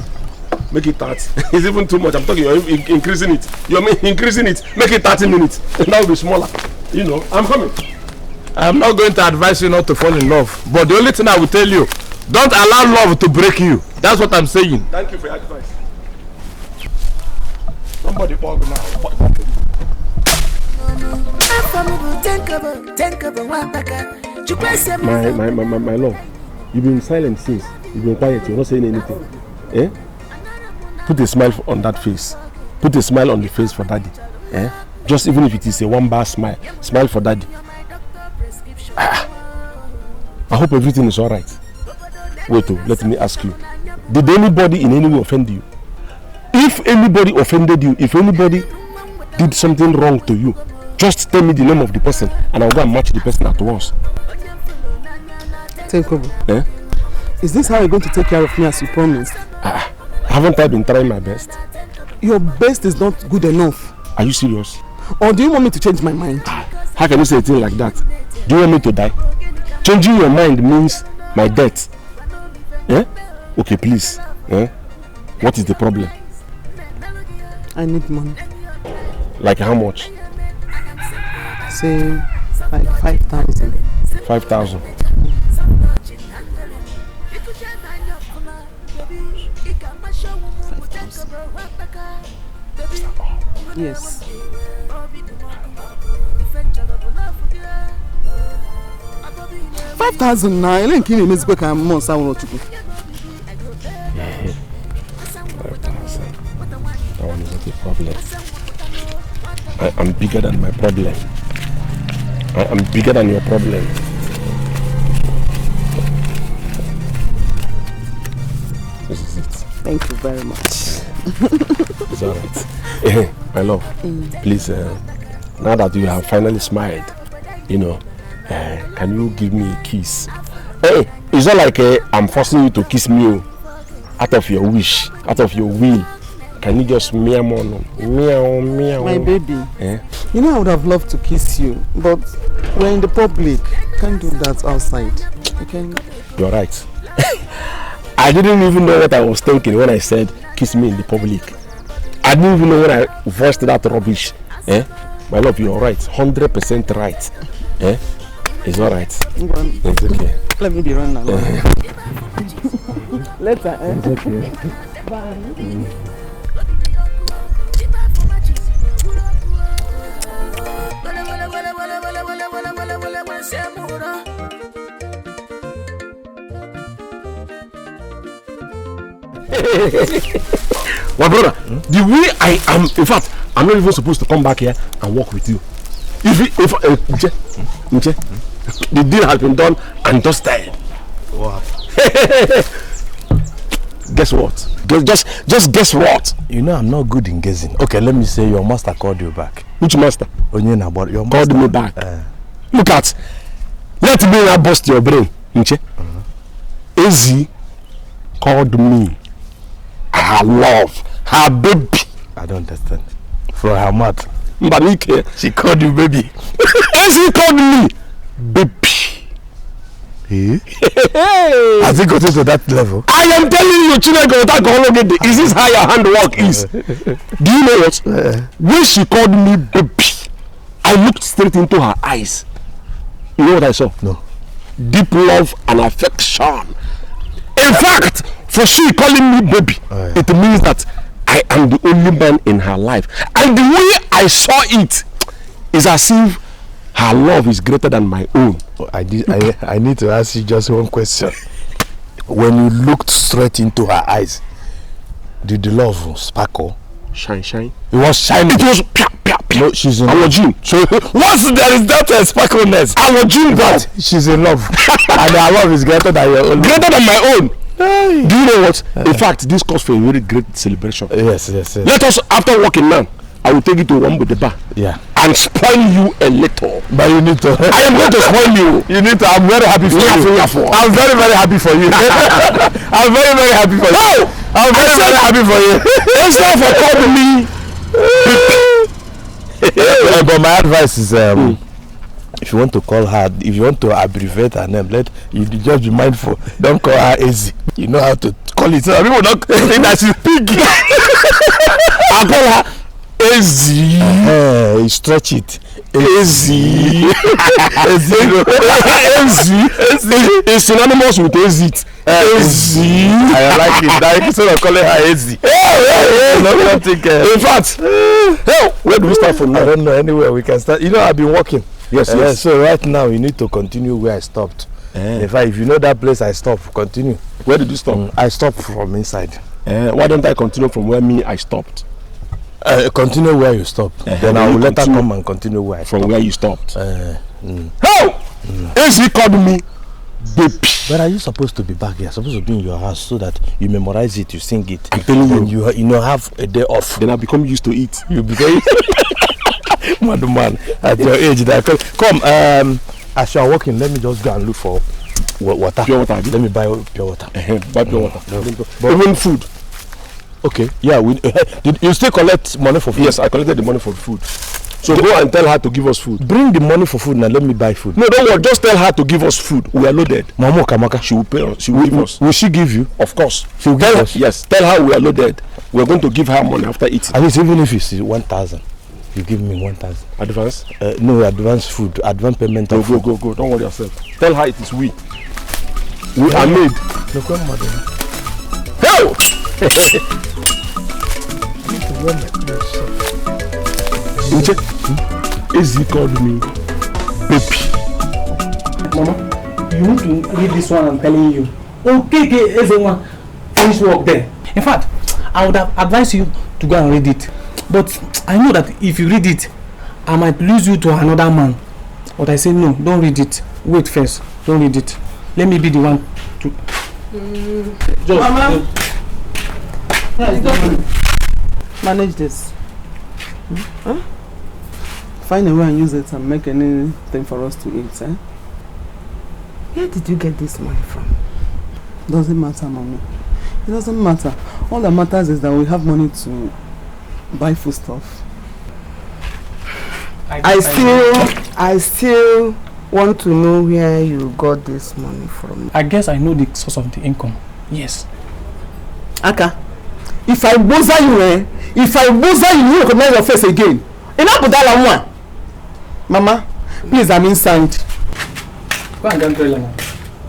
Make it 30. It's even too much. I'm talking, you're increasing it. You're increasing it. Make it 30 minutes. That will be smaller. You know, I'm coming. I'm not going to advise you not to fall in love. But the only thing I will tell you, don't allow love to break you. That's what I'm saying. Thank you for your advice. Somebody call me now. My love, you've been silent since. You've been quiet. You're not saying anything. Eh? Put a smile on that face. Put a smile on the face for daddy. Eh? Just even if it is a one-bar smile. Smile for daddy. I hope everything is alright. Wait, let me ask you. Did anybody in any way offend you? If anybody offended you, if anybody did something wrong to you, just tell me the name of the person and I'll go and match the person at once. Tenkobo. Eh? Is this how you're going to take care of me as you promised? Haven't I been trying my best? Your best is not good enough. Are you serious? Or do you want me to change my mind? How can you say a thing like that? Do you want me to die? Changing your mind means my death. Eh? Okay, please. Eh? What is the problem? I need money. Like how much? Say like 5,000. 5,000. Yes. $5,000 now. I don't kill me. That one is not a problem. I am bigger than my problem. I am bigger than your problem. This is it. Thank you very much. It's alright. My love, please, now that you have finally smiled, you know, can you give me a kiss? Hey, it's not like I'm forcing you to kiss me. out of your wish, out of your will, can you just meow more? Meow. My baby. Eh? You know I would have loved to kiss you, but we're in the public. Can't do that outside. Okay? You're right. I didn't even know what I was thinking when I said kiss me in the public. I didn't even know when I voiced that rubbish. Eh? My love, you're right. 100% right. Eh? It's all right. It's okay. Let me be running along. Later, eh? It's okay. Bye. My brother, the way I am, in fact, I'm not even supposed to come back here and work with you. The deal has been done and dusted. What? Guess what? Just guess what? You know I'm not good in guessing. Okay, let me say your master called you back. Which master? Onyena, but your master called me back. Look at, let me now bust your brain. Ezi called me her love, her baby. I don't understand. From her mouth. Mbanike, she called you baby. Ezi called me baby. Has it got to that level? I am telling you, Chineke, is this how your handwork is? Do you know what? When she called me baby, I looked straight into her eyes. You know what I saw? No. Deep love and affection. In fact, for she calling me baby, it means that I am the only man in her life. And the way I saw it is as if her love is greater than my own. I need to ask you just one question. When you looked straight into her eyes, did the love sparkle? Shine. It was shining. It was no, she's in our June. So once there is that sparkleness, our June, but she's in love, and her love is greater than your own. Greater than my own. Hey. Do you know what? In fact, this calls for a very great celebration. Yes. Let us, after working now, I will take you to Wambo bar. Yeah. And spoil you a little. But you need to. I am going to spoil you. You need to. I'm very happy for you. I'm very, very happy for you. I'm very, very happy for you. No! I'm very, very happy for you. It's not for calling me. But my advice is, if you want to call her, if you want to abbreviate her name, you just be mindful. Don't call her Ezi. You know how to call it. So people don't think that she's piggy. I call her Ezi. You stretch it. Ezi. Ezi. It's synonymous with Ezi. Ezi. I like it. Now instead of calling her Ezi. In fact, where do we start from now? I don't know. Anywhere we can start. You know, I've been working. Yes. So right now you need to continue where I stopped. In fact, if you know that place I stopped, continue. Where did you stop? I stopped from inside. Why don't I continue from where I stopped? Continue where you stopped. Then I will let her come and continue where I stopped. From where you stopped. Ezi called me baby. But are you supposed to be back here? Supposed to be in your house so that you memorize it, you sing it. I'm telling you, you know, have a day off. Then I become used to it. You become man at your age. That come. As you are walking, let me just go and look for water. Pure water. Let me buy pure water. Buy pure water. Even food. Okay. Yeah. Did you still collect money for food? Yes, I collected the money for food. So go and tell her to give us food. Bring the money for food now. Let me buy food. No, don't worry. Just tell her to give us food. We are loaded. Mama Kamaka. She will pay us. She will give us. Will she give you? Of course. She will give us. Yes. Tell her we are loaded. We are going to give her money after eating. At least even if it's 1,000, you give me 1,000. Advance? No, advance food. Advance payment. Go. Don't worry yourself. Tell her it is we. We are made. Look what mother. Help! Ezi called me baby. Mama, you need to read this one I'm telling you. Okay, everyone, finish work there. In fact, I would have advised you to go and read it. But I know that if you read it, I might lose you to another man. But I say no, don't read it. Wait first, don't read it. Let me be the one to... Mama! Manage this. Huh? Find a way and use it and make anything for us to eat, eh? Where did you get this money from? Doesn't matter, mommy. It doesn't matter. All that matters is that we have money to buy food stuff. I still want to know where you got this money from. I guess I know the source of the income. Yes. Aka, if I bother you, you recognize your face again. Enough with that one. Mama, please, I'm inside. Go and get umbrella now.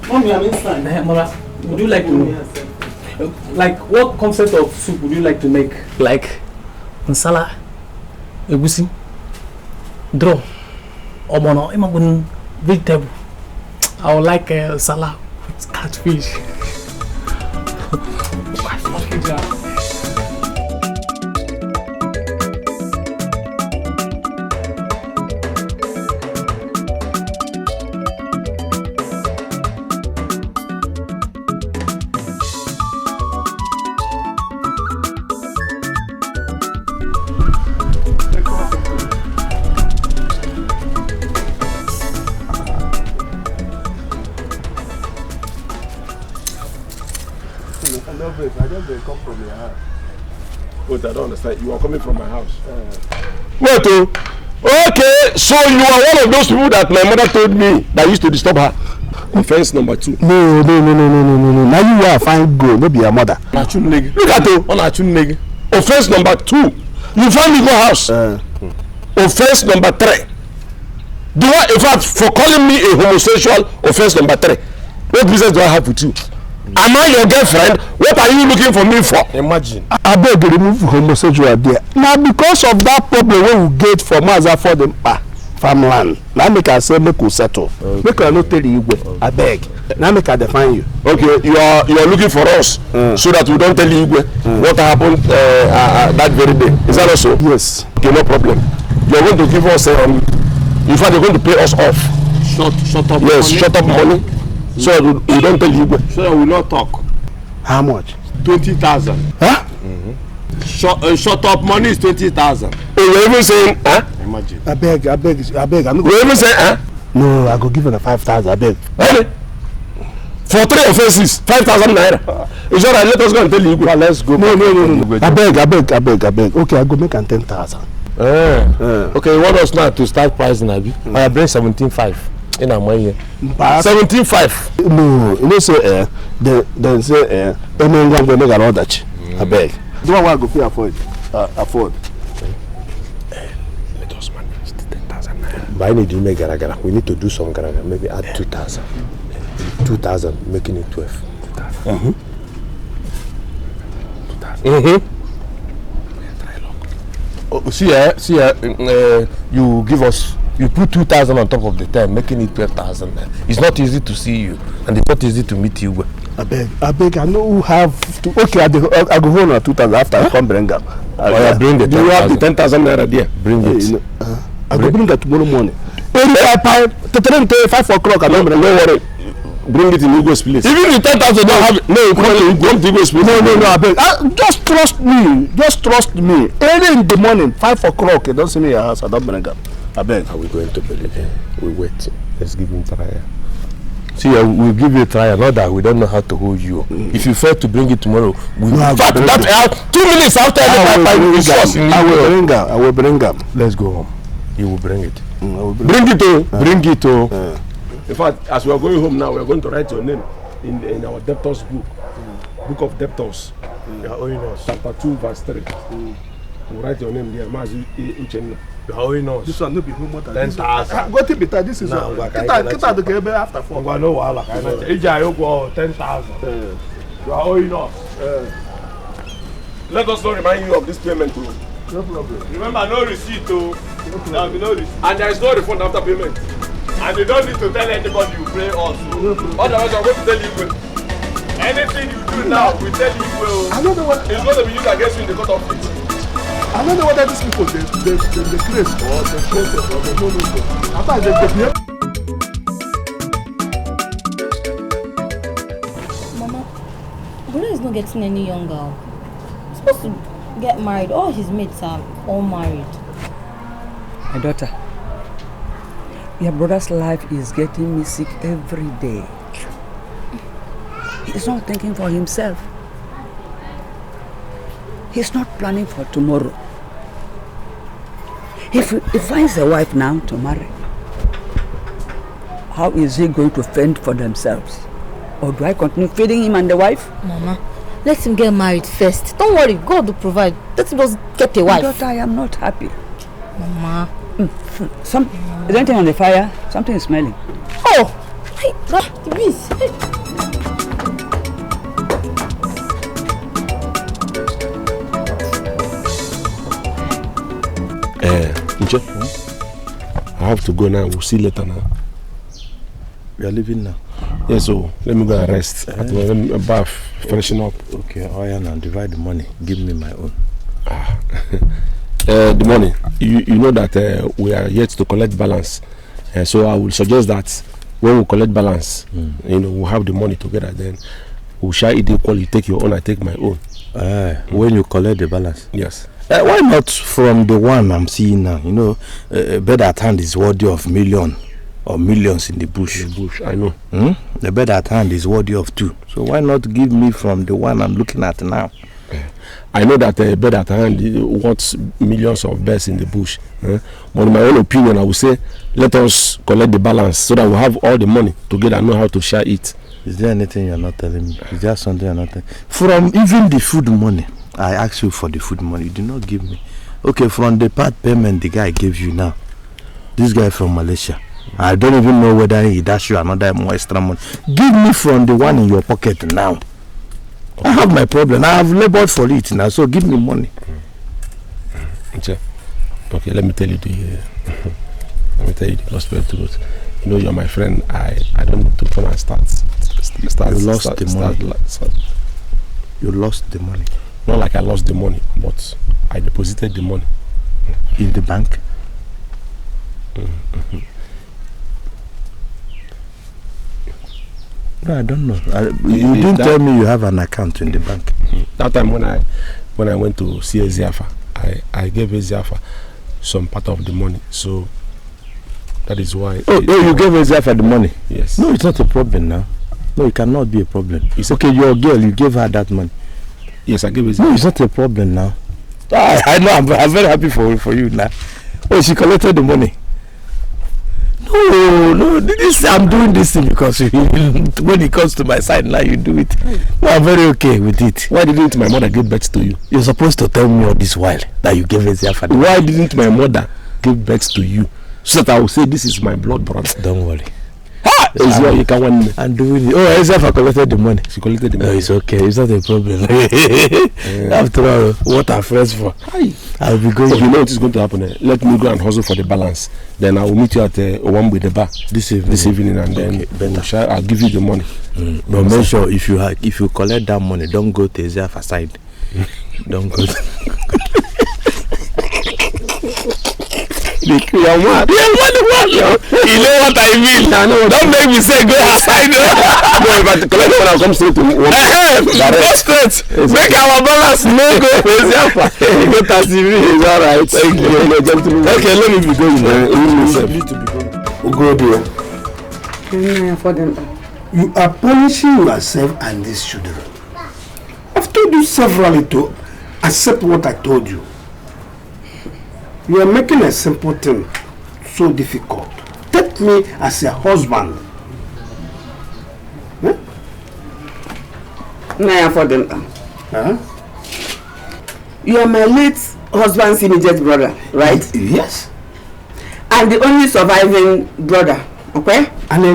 Mommy, I'm inside. Mama, would you like to know? Like, what concept of soup would you like to make? Like, nsala, egusi, draw, obono, imagun vegetable. I would like salad with catfish. Wait, I don't understand. You are coming from my house. Wait, oh. Okay, so you are one of those people that my mother told me that used to disturb her. Offense number 2. No. Now you are fine girl, maybe your mother. Look at it. Offense number 2. You find me go house. Offense number 3. Do I, in fact, for calling me a homosexual, offense number 3. What business do I have with you? Am I your girlfriend? What are you looking for me for? Imagine. I beg you remove homosexual there. Now because of that problem we get for Maza for the farmland. Now make I say make we settle. Okay. Make I not tell you I beg. Now make I define you. Okay, you are looking for us so that we don't tell you what happened that very day. Is that also? Yes. Okay, no problem. You are going to give us in fact, you're going to pay us off. Shut up. Yes, money. Shut up money. So we don't tell you. So I will not talk. How much? 20,000. Huh? Shut up money is 20,000. Oh, you're even saying, huh? Imagine. I beg. I'm not. You're even saying, huh? No, I go give you the 5,000. I beg. Really? For 3 offenses, 5,000 naira. It's all right. Let us go and tell you. Well, let's go. No. I beg. Okay, I go make an 10,000. Okay, what else now to start pricing, Abi? I bring 17.5. In a money. 17.5. No, you know say then say and then go make another that. I beg. Do I go pay afford? Let us manage the 10,000 naira. But I need to make gara. We need to do some gara. Maybe add 2,000. 2,000, making it 12. 2,000. 2,000. Oh, see, you give us. You put 2,000 on top of the 10, making it 12,000. It's not easy to see you, and it's not easy to meet you. I beg. I know who have to. Okay, I go hold on 2,000 after I come bring up. Bring the 10,000. Do you have the 10,000 naira there? Bring it. I go bring that tomorrow morning. 5 o'clock. I don't worry. Bring it in Igwe's place. Even the 10,000 don't have it. No, you come to Igwe's place. No, I beg. Just trust me. Early in the morning, 5 o'clock. You don't see me in your house. I don't bring up. I beg. Are we going to believe him? We wait. Let's give him a trial. See, we'll give you a trial. Not that we don't know how to hold you. If you fail to bring it tomorrow, we will. In fact, 2 minutes after I will bring him. Let's go home. You will bring it. Bring it. In fact, as we are going home now, we are going to write your name in our debtors book. Book of debtors. You are owing us. Chapter 2, verse 3. We'll write your name there. You are owing us. This one no be more than 10,000. Go to better. This is kita to get after 4. No wahala. Ija you go 10,000. You are owing us. Let us not remind you of this payment too. No problem. Remember, no receipt too. There will be no receipt. And there is no refund after payment. And you don't need to tell anybody you pay us. Otherwise, I'm going to tell you. Anything you do now, we tell you. I don't know what. It's going to be used against you in the court of law. I don't know whether these people they place or they show or they don't know. After they Mama, Bruno is not getting any younger. He's supposed to get married. All his mates are all married. My daughter, your brother's life is getting me sick every day. He's not thinking for himself. He's not planning for tomorrow. If he finds a wife now to marry, how is he going to fend for themselves? Or do I continue feeding him and the wife? Mama, let him get married first. Don't worry, God will provide. Let him just get a wife. Daughter, I am not happy. Mama. Is anything on the fire? Something is smelling. Oh! Please. Nche, I have to go now. We'll see later now. We are leaving now. Yes, so let me go and rest. Let me bath, freshen up. Okay, now divide the money. Give me my own. The money. You know that we are yet to collect balance. So I will suggest that when we collect balance, we'll have the money together. Then we shall eat equally. You take your own, I take my own. When you collect the balance? Yes. Why not from the one I'm seeing now? A bed at hand is worthy of millions in the bush. I know. The bed at hand is worthy of 2. So why not give me from the one I'm looking at now? I know that a bed at hand wants millions of beds in the bush. But in my own opinion, I would say let us collect the balance so that we have all the money together and know how to share it. Is there anything you're not telling me? Is there something you're not telling me? From even the food money, I asked you for the food money. You did not give me. Okay, from the part payment the guy gave you now, this guy from Malaysia, I don't even know whether he dash you another more extra money. Give me from the one in your pocket now. I have my problem. I have labored for it now, so give me money. Okay, let me tell you the gospel truth. You're my friend. I don't need to come and start. You lost the money. You lost the money. Not like I lost the money, but I deposited the money in the bank. No, I don't know. You didn't tell me you have an account in the bank. That time when I went to see Eziafa, I gave Eziafa some part of the money. So that is why. You gave Eziafa the money? Yes. No, it's not a problem now. No, it cannot be a problem. Okay, your girl, you gave her that money. Yes, I gave Eziafa. No, it's not a problem now. I know. I'm very happy for you now. Oh, she collected the money. No, I'm doing this thing because when it comes to my side now, you do it. No, I'm very okay with it. Why didn't my mother give birth to you? You're supposed to tell me all this while that you gave Eziafa. Why didn't my mother give birth to you? So that I will say this is my blood brother. Don't worry. I'm doing it. Oh, Eziafa collected the money. She collected the money. No, it's okay. It's not a problem. After all, what I'm friends for. I'll be going. So you know what is going to happen. Let me go and hustle for the balance. Then I will meet you at one with the bar this evening, and then I'll give you the money. But make sure if you collect that money, don't go to Eziafa side. Don't go. You're mad. You know what I mean. Don't make me say go outside. No, if I collect the money, I'll come straight to one. Go straight. Make our balance. No go. Go to TV. It's alright. Thank you. Okay, let me be going. Go there. You are punishing yourself and these children. I've told you severally to accept what I told you. You are making a simple thing so difficult. Take me as a husband. You are my late husband's immediate brother, right? Yes. And the only surviving brother, okay? And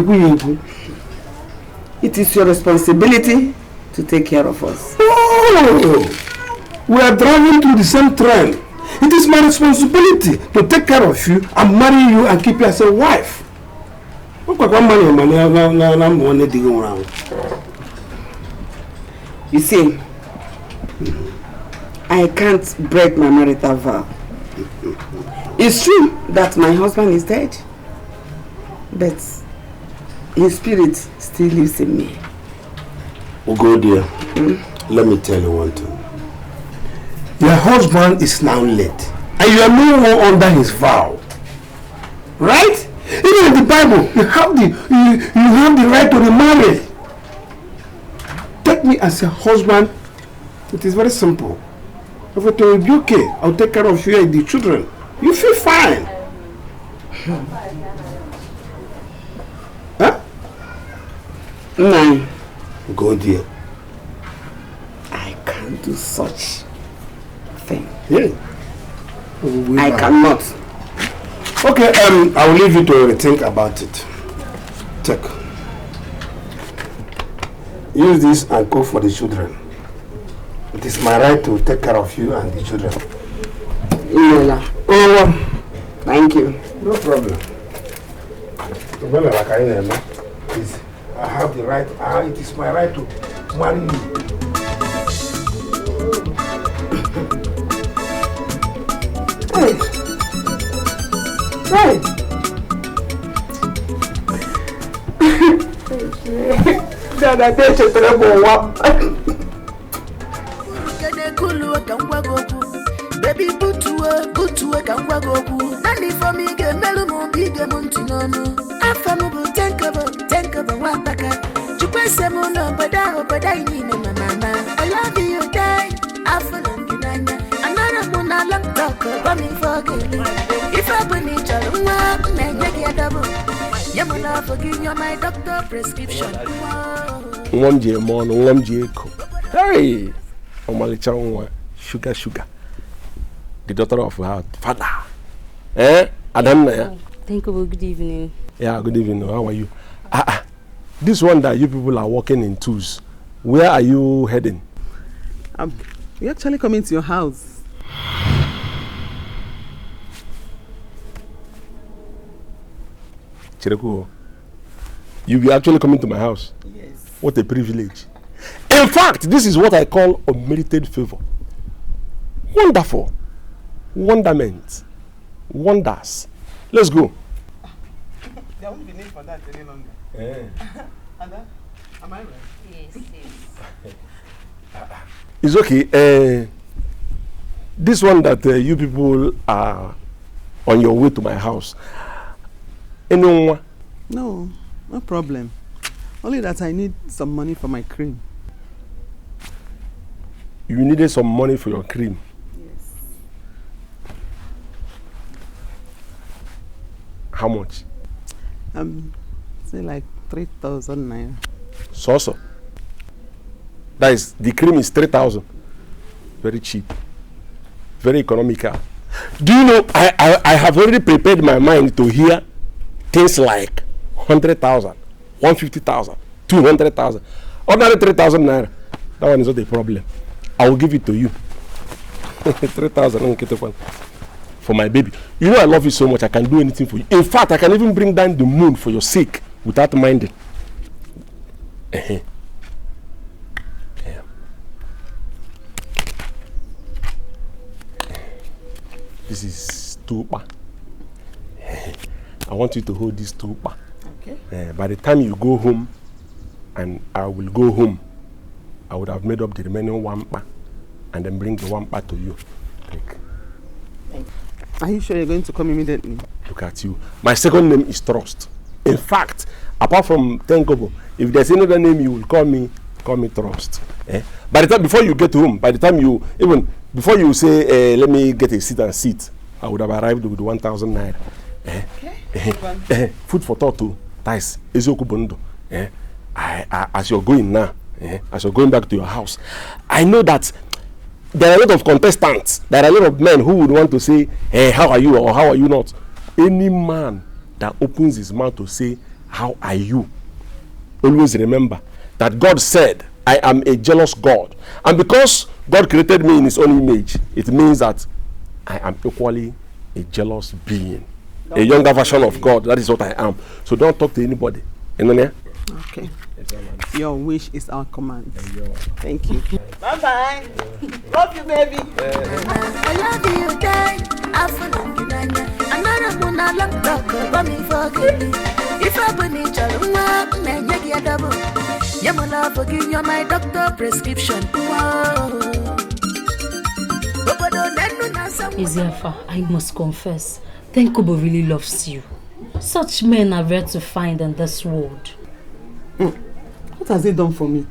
it is your responsibility to take care of us. Oh, we are driving through the same train. It is my responsibility to take care of you and marry you and keep you as a wife. You see, I can't break my marital vow. It's true that my husband is dead, but his spirit still lives in me. Go dear, let me tell you one thing. Your husband is now late, and you are no more under his vow. Right? Even in the Bible, you have the right to remarry. Take me as a husband. It is very simple. Everything will be okay. I'll take care of you and the children. You feel fine. Huh? No. Go there. I can't do such thing. Yeah. I cannot. Okay, I will leave you to think about it. Check. Use this and cook for the children. It is my right to take care of you and the children. Oh, thank you. No problem. I have the right, it is my right to marry you. Hey. Dada, deixa eu ter boa. Baby, butuwe kangwagoku. Nani for me ge melu mo bige muntinonu. Afamu bu tenkaba wapaka. Chukwese mo no bada ini ne mama. I love you die. Afamu kinanya. Anara mo na lang talk ba mi forget. If I been each other, na nyegi adabo. Yamuna forgive you my doctor prescription. Ngomje mono, ngomje eko. Hey, omalicha nwa, sugar. The daughter of her father. Adamna. Thank you. Good evening. Yeah, good evening. How are you? This one that you people are walking in twos. Where are you heading? We're actually coming to your house. Chireko, you actually coming to my house? Yes. What a privilege. In fact, this is what I call unmerited favor. Wonderful. Wonderment. Wonders. Let's go. There won't be need for that any longer. Ada, am I right? Yes. It's okay. This one that you people are on your way to my house. Anyone? No problem. Only that I need some money for my cream. You needed some money for your cream? Yes. How much? Say like 3,000 naira. So. That is, the cream is 3,000. Very cheap. Very economical. Do you know, I have already prepared my mind to hear things like 100,000, 150,000, 200,000. Ordinary 3,000 naira. That one is not a problem. I will give it to you. 3,000 for my baby. You know I love you so much. I can do anything for you. In fact, I can even bring down the moon for your sake without minding. Yeah. This is tupa. I want you to hold this tupa. Okay. By the time you go home, and I will go home, I would have made up the remaining wampa and then bring the wampa to you. Take. Are you sure you're going to come immediately? Look at you. My second name is Trust. In fact, apart from Tenkobo, if there's another name you will call me Trust. By the time, before you get home, by the time you, even before you say, let me get a seat and sit, I would have arrived with 1,000 naira. Food for thought too. That is Ezoku Bondo. As you're going now, as you're going back to your house, I know that there are a lot of contestants, there are a lot of men who would want to say, hey, how are you or how are you not? Any man that opens his mouth to say, how are you? Always remember that God said, I am a jealous God. And because God created me in his own image, it means that I am equally a jealous being. A younger version of God. That is what I am. So don't talk to anybody. Okay. Your wish is our command. Thank you. Bye-bye. Love you, baby. I love you, die. Another one I love talk about me forgive me. If I been each other, man, you get double. Yamuna forgive you my doctor prescription. Ezeafa, I must confess, Tenkobo really loves you. Such men are rare to find in this world. What has he done for me?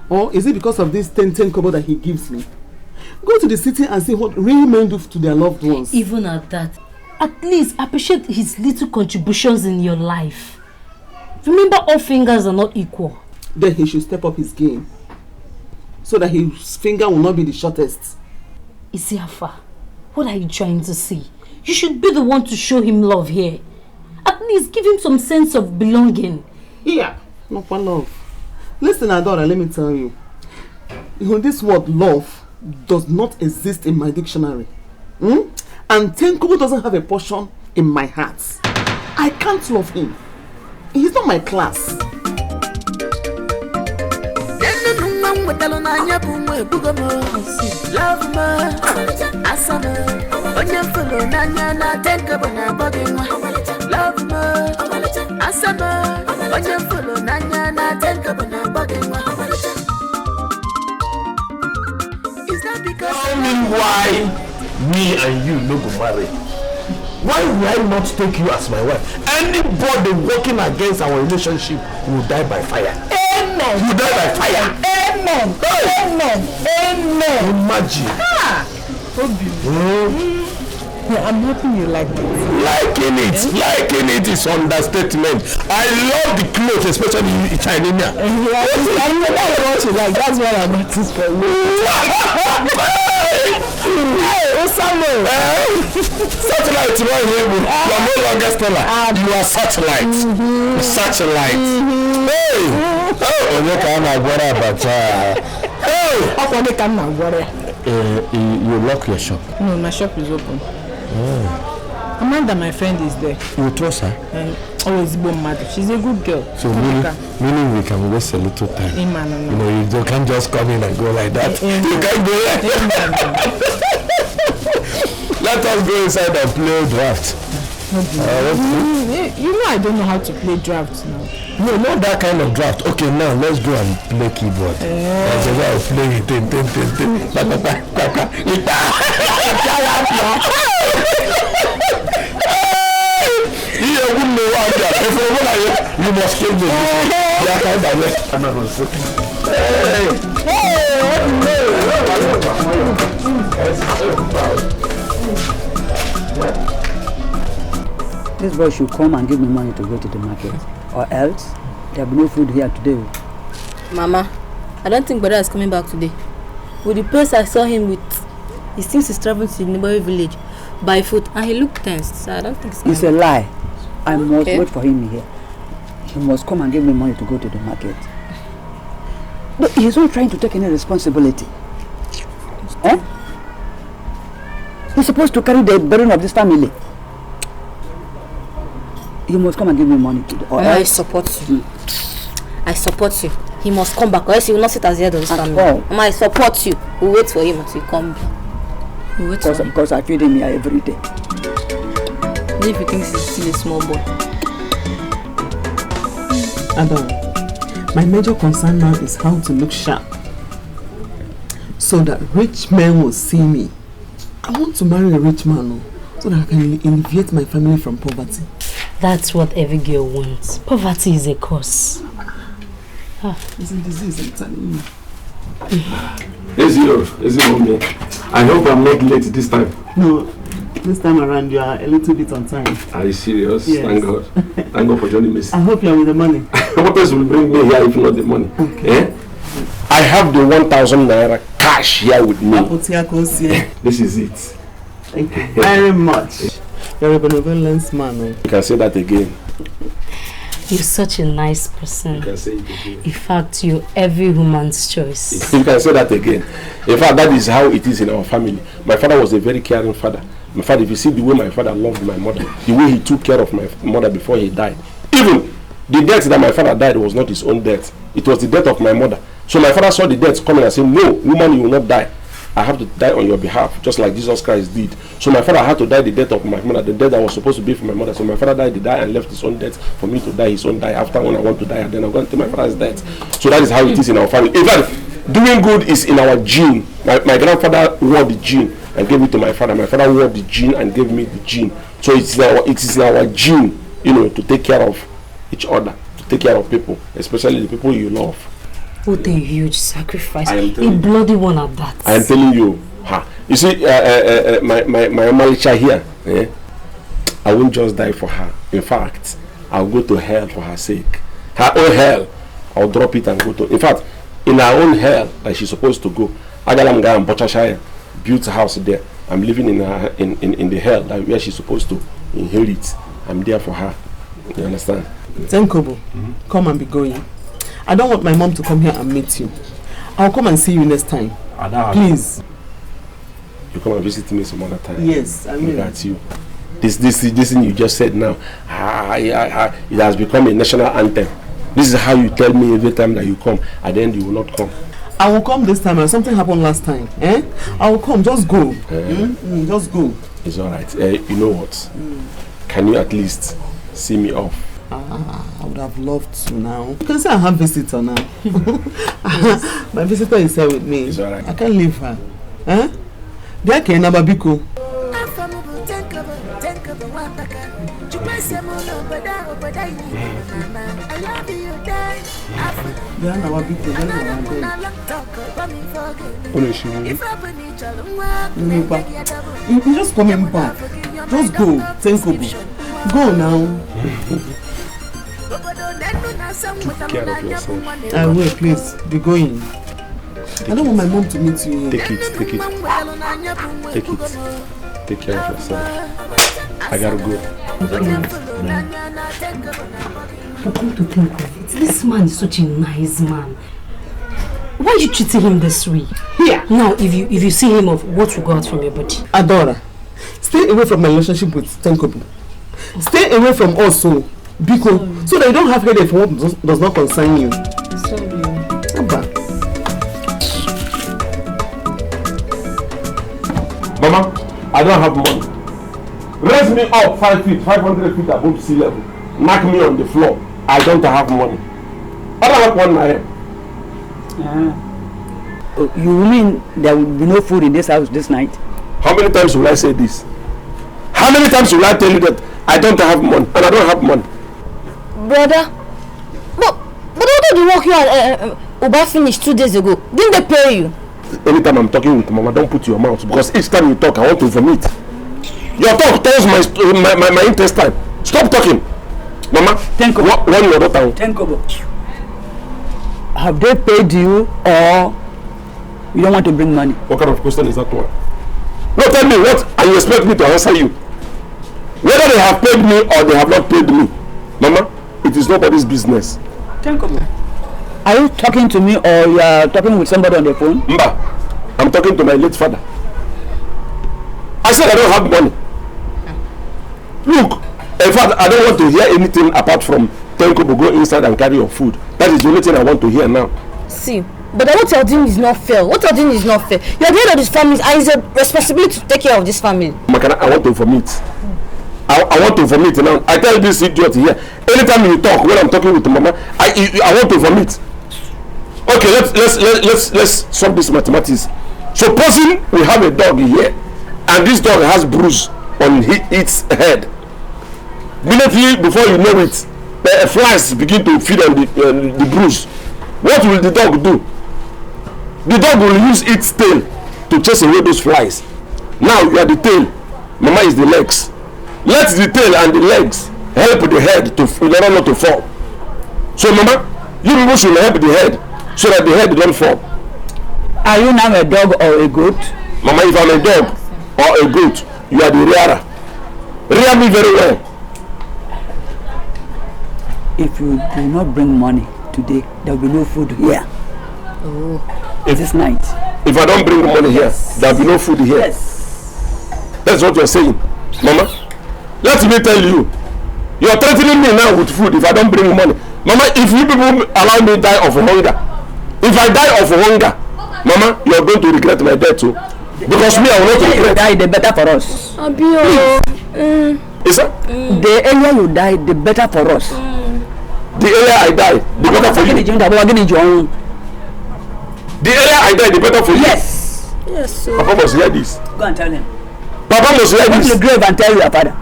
Or is it because of this 10 kobo that he gives me? Go to the city and see what real men do to their loved ones. Even at that, at least appreciate his little contributions in your life. Remember, all fingers are not equal. Then he should step up his game, so that his finger will not be the shortest. Isiafa, what are you trying to say? You should be the one to show him love here. At least give him some sense of belonging. Yeah, not for love. Listen, Adora, let me tell you. This word love does not exist in my dictionary. And Tenkobo doesn't have a portion in my heart. I can't love him. He's not my class. Love me, asana, onye follow nanya na Tenkobo na bogin. Love me, asana, onye follow nanya na Tenkobo na bogin. Is that because? Tell me why me and you no go marry? Why will I not take you as my wife? Anybody working against our relationship will die by fire. Amen. You die by fire. Amen. Amen. Amen. Imagine. Yeah, I'm happy you like it. Liking it is understatement. I love the clothes, especially Chinese. I know that's what you like. That's what I noticed for you. Hey, Osamo. Satellite, you are no longer Stella. You are satellite. Satellite. Hey. Oh, look at my brother, but you lock your shop. No, my shop is open. Amanda, my friend, is there. You trust her? Always born mad. She's a good girl. So meaning we can waste a little time. Amen. You know, you can't just come in and go like that. You can't go like that. Let us go inside and play draft. You know I don't know how to play draft now. No, not that kind of draft. Okay, now let's go and play keyboard. That's the way I play it. You must kill me. This boy should come and give me money to go to the market, or else there will be no food here today. Mama, I don't think brother is coming back today. With the place I saw him with, he seems he's traveling to the neighboring village by foot, and he looked tense, so I don't think he's coming. It's a lie. I must wait for him here. He must come and give me money to go to the market. But he's not trying to take any responsibility. He's supposed to carry the burden of this family. You must come and give me money today. I support you. I support you. He must come back, or else he will not sit as the head of this family. Mama, I support you. We'll wait for him until he comes. We'll wait for him. Because I feed him here every day. If he thinks he's still a small boy. Adam, my major concern now is how to look sharp, so that rich men will see me. I want to marry a rich man, so that I can alleviate my family from poverty. That's what every girl wants. Poverty is a curse. It's a disease, I'm telling you. Is it me? I hope I'm not late this time. No, this time around you are a little bit on time. Are you serious? Yes. Thank God. Thank God for joining me. I hope you're with the money. What else will bring me here if not the money? Okay. I have the 1,000 naira cash here with me. This is it. Thank you very much. You're a benevolent man. You can say that again. You're such a nice person. You can say it again. In fact, you're every woman's choice. You can say that again. In fact, that is how it is in our family. My father was a very caring father. In fact, if you see the way my father loved my mother, the way he took care of my mother before he died, even the death that my father died was not his own death. It was the death of my mother. So my father saw the death coming and said, no, woman, you will not die. I have to die on your behalf, just like Jesus Christ did. So my father had to die the death of my mother, the death that was supposed to be for my mother. So my father died, he died and left his own death for me to die his own die after when I want to die, and then I'm going to take my father's death. So that is how it is in our family. In fact, doing good is in our gene. My grandfather wore the gene and gave it to my father. My father wore the gene and gave me the gene. So it is in our gene, to take care of each other, to take care of people, especially the people you love. What a huge sacrifice. A bloody one at that. I am telling you, You see, my Malicha here, I won't just die for her. In fact, I'll go to hell for her sake. Her own hell, I'll drop it and go to. In fact, in her own hell, like she's supposed to go. Agalamga and Bochashire built a house there. I'm living in her in the hell where she's supposed to inherit. I'm there for her. You understand? Tenkobo, come and be going. I don't want my mom to come here and meet you. I'll come and see you next time. Please. You come and visit me some other time. Yes, I mean. Look at you. This thing you just said now, it has become a national anthem. This is how you tell me every time that you come, and then you will not come. I will come this time, and something happened last time. I will come, just go. Just go. It's alright. You know what? Can you at least see me off? I would have loved to now. You can say I have visitor now. My visitor is here with me. It's alright. I can't leave her. There can never be cool. You're just coming back. Just go. Tenkobo. Go now. Take care of yourself. I will, please. Be going. I don't want my mom to meet you. Take it. Take it. Take care of yourself. I gotta go. But come to think of it, this man is such a nice man. Why are you treating him this way? Yeah. Now, if you see him off, what will go out from your body? Adora, stay away from my relationship with Tenkobo. Stay away from us, so Biko, so that you don't have headache for what does not concern you. Sorry. Abba. Mama, I don't have money. Raise me up 5 feet, 500 feet above sea level. Knock me on the floor. I don't have money. I don't have one my head. You mean there will be no food in this house this night? How many times will I say this? How many times will I tell you that I don't have money and I don't have money? Brother, but what did the work you and Uba finished 2 days ago? Didn't they pay you? Anytime I'm talking with Mama, don't put your mouth, because each time you talk, I want to vomit. Your talk tells my intestine. Stop talking. Mama, Tenkobo. One your daughter. Tenkobo. Have they paid you, or you don't want to bring money? What kind of question is that one? No, tell me what, and you expect me to answer you. Whether they have paid me or they have not paid me, Mama, it is nobody's business. Tenkobo. Are you talking to me, or you are talking with somebody on the phone? Mba, I'm talking to my late father. I said I don't have money. Look, in fact, I don't want to hear anything apart from Tenkobo go inside and carry your food. That is the only thing I want to hear now. See, but what you're doing is not fair. What you're doing is not fair. You're the head of this family, and it's a responsibility to take care of this family. Makana, I want to vomit. I want to vomit now. I tell this idiot here, anytime you talk, when I'm talking with Mama, I want to vomit. Okay, let's solve this mathematics. Supposing we have a dog here, and this dog has bruise on its head. Immediately before you know it, the flies begin to feed on the bruise. What will the dog do? The dog will use its tail to chase away those flies. Now you are the tail, Mama is the legs. Let the tail and the legs help the head to in order not to fall. So Mama, you people should help the head so that the head don't fall. Are you now a dog or a goat? Mama, if I'm a dog or a goat, you are the rearer. Rear me very well. If you do not bring money today, there will be no food here. This night. If I don't bring money here, there will be no food here. Yes. That's what you're saying. Mama, let me tell you, you're threatening me now with food if I don't bring money. Mama, if you people allow me to die of hunger, if I die of hunger, Mama, you're going to regret my death too. Because me, I will not regret. Die, the better for us. Is that? The earlier you die, the better for us. The earlier I die, the better for you. The earlier I die, the better for you. Yes. Yes, sir. Papa must hear this. Go and tell him. Papa must hear Go this. to the grave and tell your father.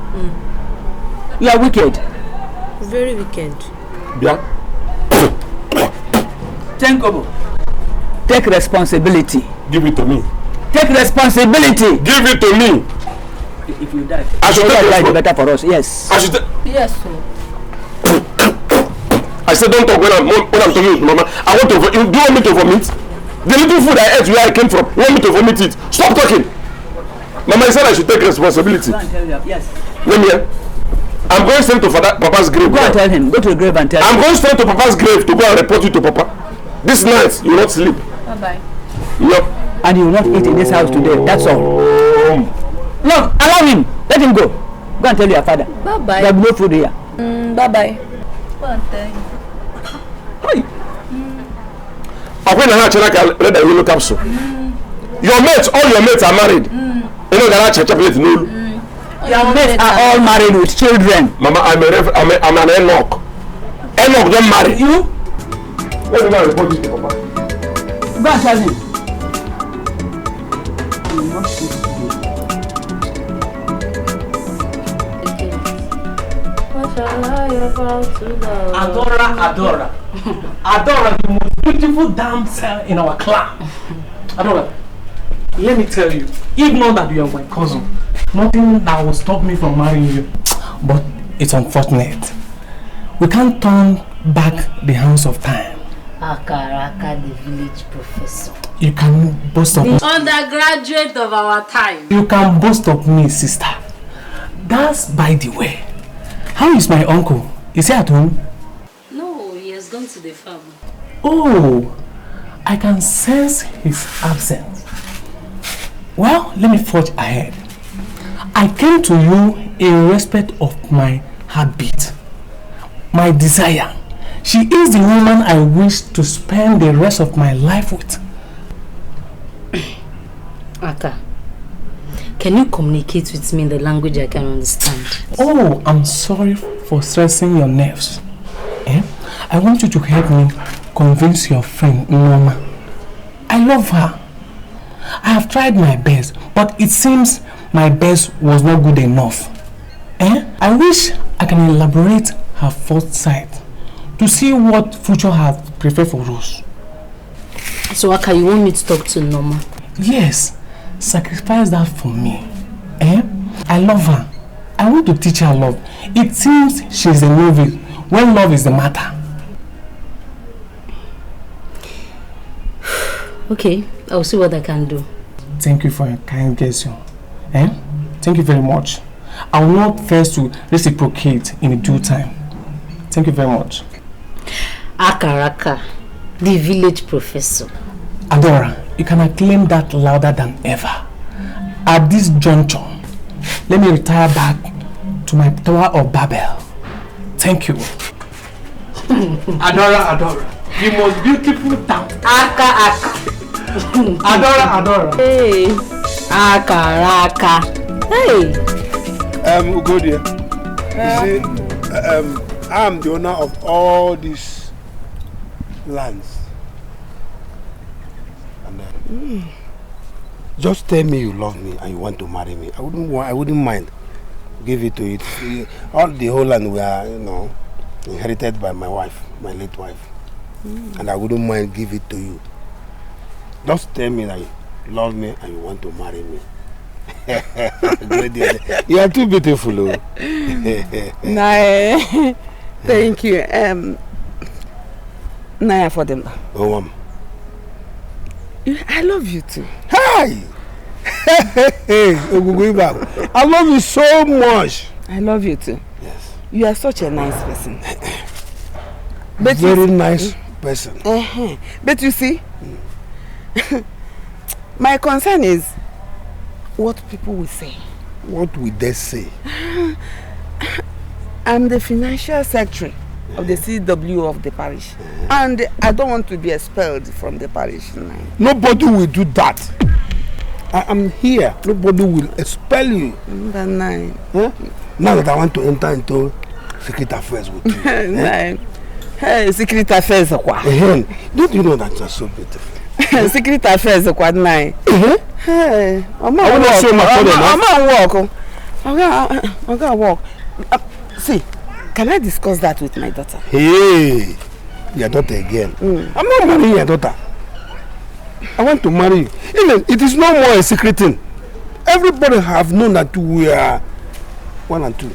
You are wicked. Very wicked. Yeah. Tenkobo, take responsibility. Give it to me. Take responsibility. Give it to me. If you die, I should take it better for us. Yes. I should. Yes, sir. I said don't talk when I'm talking with Mama. I want to. Do you want me to vomit? The little food I ate where I came from. You want me to vomit it? Stop talking. Mama, I said I should take responsibility. Go and tell him. Yes. Let me hear. I'm going straight to Papa's grave. Go and tell him. Go to the grave and tell him. I'm going straight to Papa's grave to go and report you to Papa. This night you will not sleep. Bye bye. Yep. And you will not eat in this house today. That's all. Look, allow him. Let him go. Go and tell your father. Bye bye. There will be no food here. Bye bye. Go and tell him. I went and read the yellow capsule. Your mates, all your mates are married. You know that chocolate no. Your mates are all married with children. Mama, I'm an Enoch. Enoch don't marry you. Let me go and report this to Papa. Go and tell him. Adora. Adora, the most beautiful damsel in our clan. Adora, let me tell you, if not that you are my cousin, nothing that will stop me from marrying you. But it's unfortunate. We can't turn back the hands of time. Akaraka, the village professor. You can boast of me. The undergraduate of our time. You can boast of me, sister. That's by the way. How is my uncle? Is he at home? No, he has gone to the farm. Oh, I can sense his absence. Well, let me forge ahead. I came to you in respect of my heartbeat, my desire. She is the woman I wish to spend the rest of my life with. Aka, can you communicate with me in the language I can understand? Oh, I'm sorry for stressing your nerves. I want you to help me convince your friend Norma. I love her. I have tried my best, but it seems my best was not good enough. I wish I can elaborate her foresight to see what future has prepared for us. So Aka, you want me to talk to Norma? Yes, sacrifice that for me. I love her. I want to teach her love. It seems she's a novice when love is the matter. Okay, I'll see what I can do. Thank you for your kind gesture. Thank you very much. I will not fail to reciprocate in due time. Thank you very much. Akaraka, the village professor. Adora, you can acclaim that louder than ever. At this juncture, let me retire back to my Tower of Babel. Thank you. Adora, the most beautiful town. Aka. Adora. Hey, Akaraka. Hey. Ugodia, you see, I'm the owner of all these lands. And just tell me you love me and you want to marry me. I wouldn't mind. Give it to you. All the whole land we are, inherited by my wife, my late wife. And I wouldn't mind give it to you. Just tell me that you love me and you want to marry me. You are too beautiful. Nah, thank you. Naya for them. Oh, Mom. I love you too. Hi! I love you so much. I love you too. Yes. You are such a nice person. But very nice person. But you see, my concern is what people will say. What will they say? I'm the financial secretary of the CW of the parish, and I don't want to be expelled from the parish. Nobody will do that. I am here. Nobody will expel you. Now that I want to enter into secret affairs with you. Hey, secret affairs, don't you know that you are so beautiful? Secret affairs, Hey, I'm gonna walk. See, can I discuss that with my daughter? Hey, your daughter again. I'm not marrying your daughter. I want to marry you. It is no more a secret thing. Everybody have known that we are 1 and 2.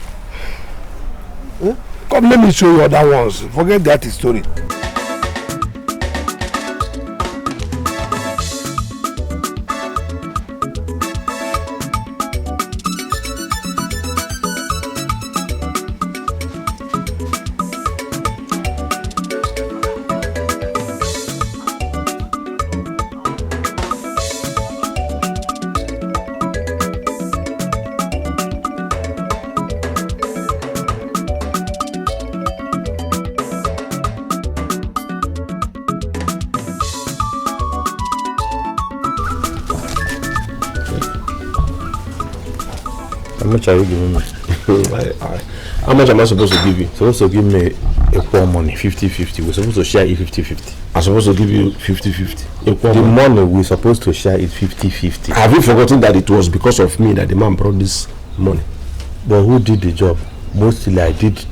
Huh? Come, let me show you other ones. Forget that story. How much are you giving me? How much am I supposed to give you? Supposed to give me equal money, 50-50. We're supposed to share it 50-50. I'm supposed to give you 50-50. The money we're supposed to share it 50-50. Have you forgotten that it was because of me that the man brought this money? But who did the job? Mostly I did.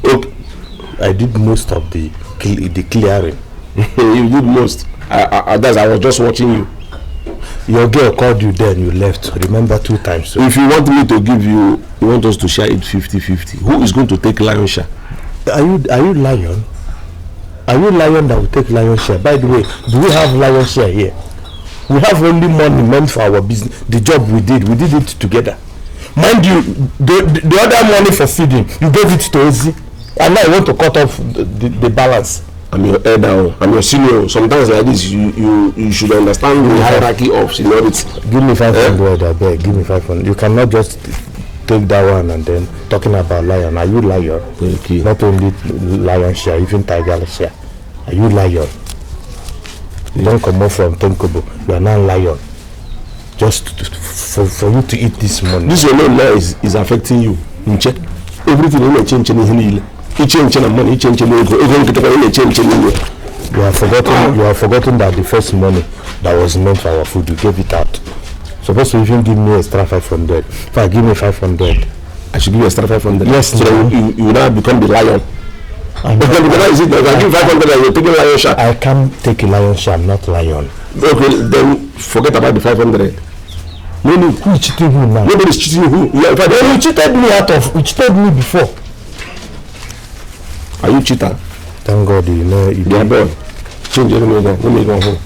I did most of the clearing. You did most. I was just watching you. Your girl called you then, you left. Remember 2 times. So. If you want me to give you, you want us to share it 50-50. Who is going to take lion share? Are you lion? Are you lion that will take lion share? By the way, do we have lion share here? We have only money meant for our business. The job we did it together. Mind you, the other money for feeding, you gave it to Ozzy. And now I want to cut off the balance. I'm your elder, I'm your senior. Sometimes like this, you should understand the hierarchy of seniority. Give me 500, I beg. Give me 500. You cannot just take that one and then talking about lion. Are you lion? Okay. Not only lion share, even tiger share. Are you lion? You don't come out from Tenkobo. You are not lion. Just for you to eat this money. This alone now is affecting you. Everything will change in the money, change. You have forgotten that the first money that was meant for our food, you gave it out. Supposed to even give me extra 500. If I give me 500, I should give you extra 500. Yes, so you now become the lion. I give 500 and you're taking lion share. I can't take a lion share. I'm not lion. Okay, then forget about the 500. No, who cheating who now? Nobody's cheating who. You cheated me you cheated me before. Are you cheater? Thank God you know you are boy. Change let me go home.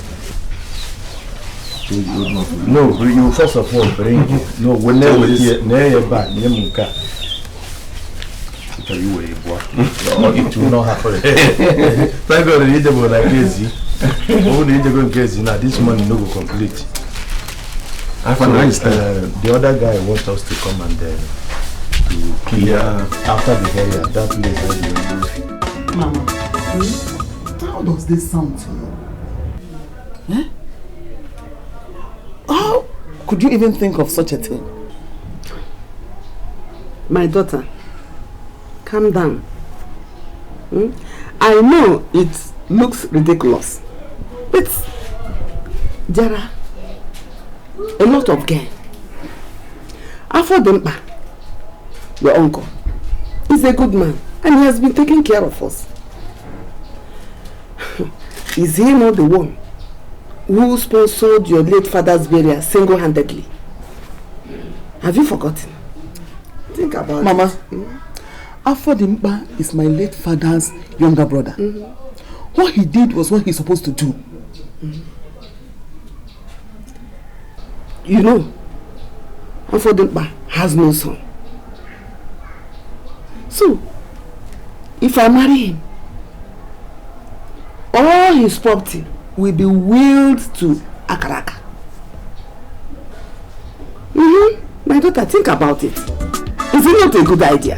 No, you first of all bring no whenever here near back near Muka. Tell you where you work. It will not happen. Thank God you need to go like crazy. Oh, need to go crazy now. This money no go complete. The other guy wants us to come and to clear after the burial that place where you will. Mama, how does this sound to you? Eh? How could you even think of such a thing? My daughter, calm down. I know it looks ridiculous, but there are a lot of gain. Afodempa, your uncle, is a good man and he has been taking care of us. Is he not the one who sponsored your late father's burial single-handedly? Have you forgotten? Think about Mama, it. Afodempa is my late father's younger brother. What he did was what he's supposed to do. You know, Afodempa has no son. So, if I marry him, all his property will be willed to Akaraka. My daughter, think about it. Is it not a good idea?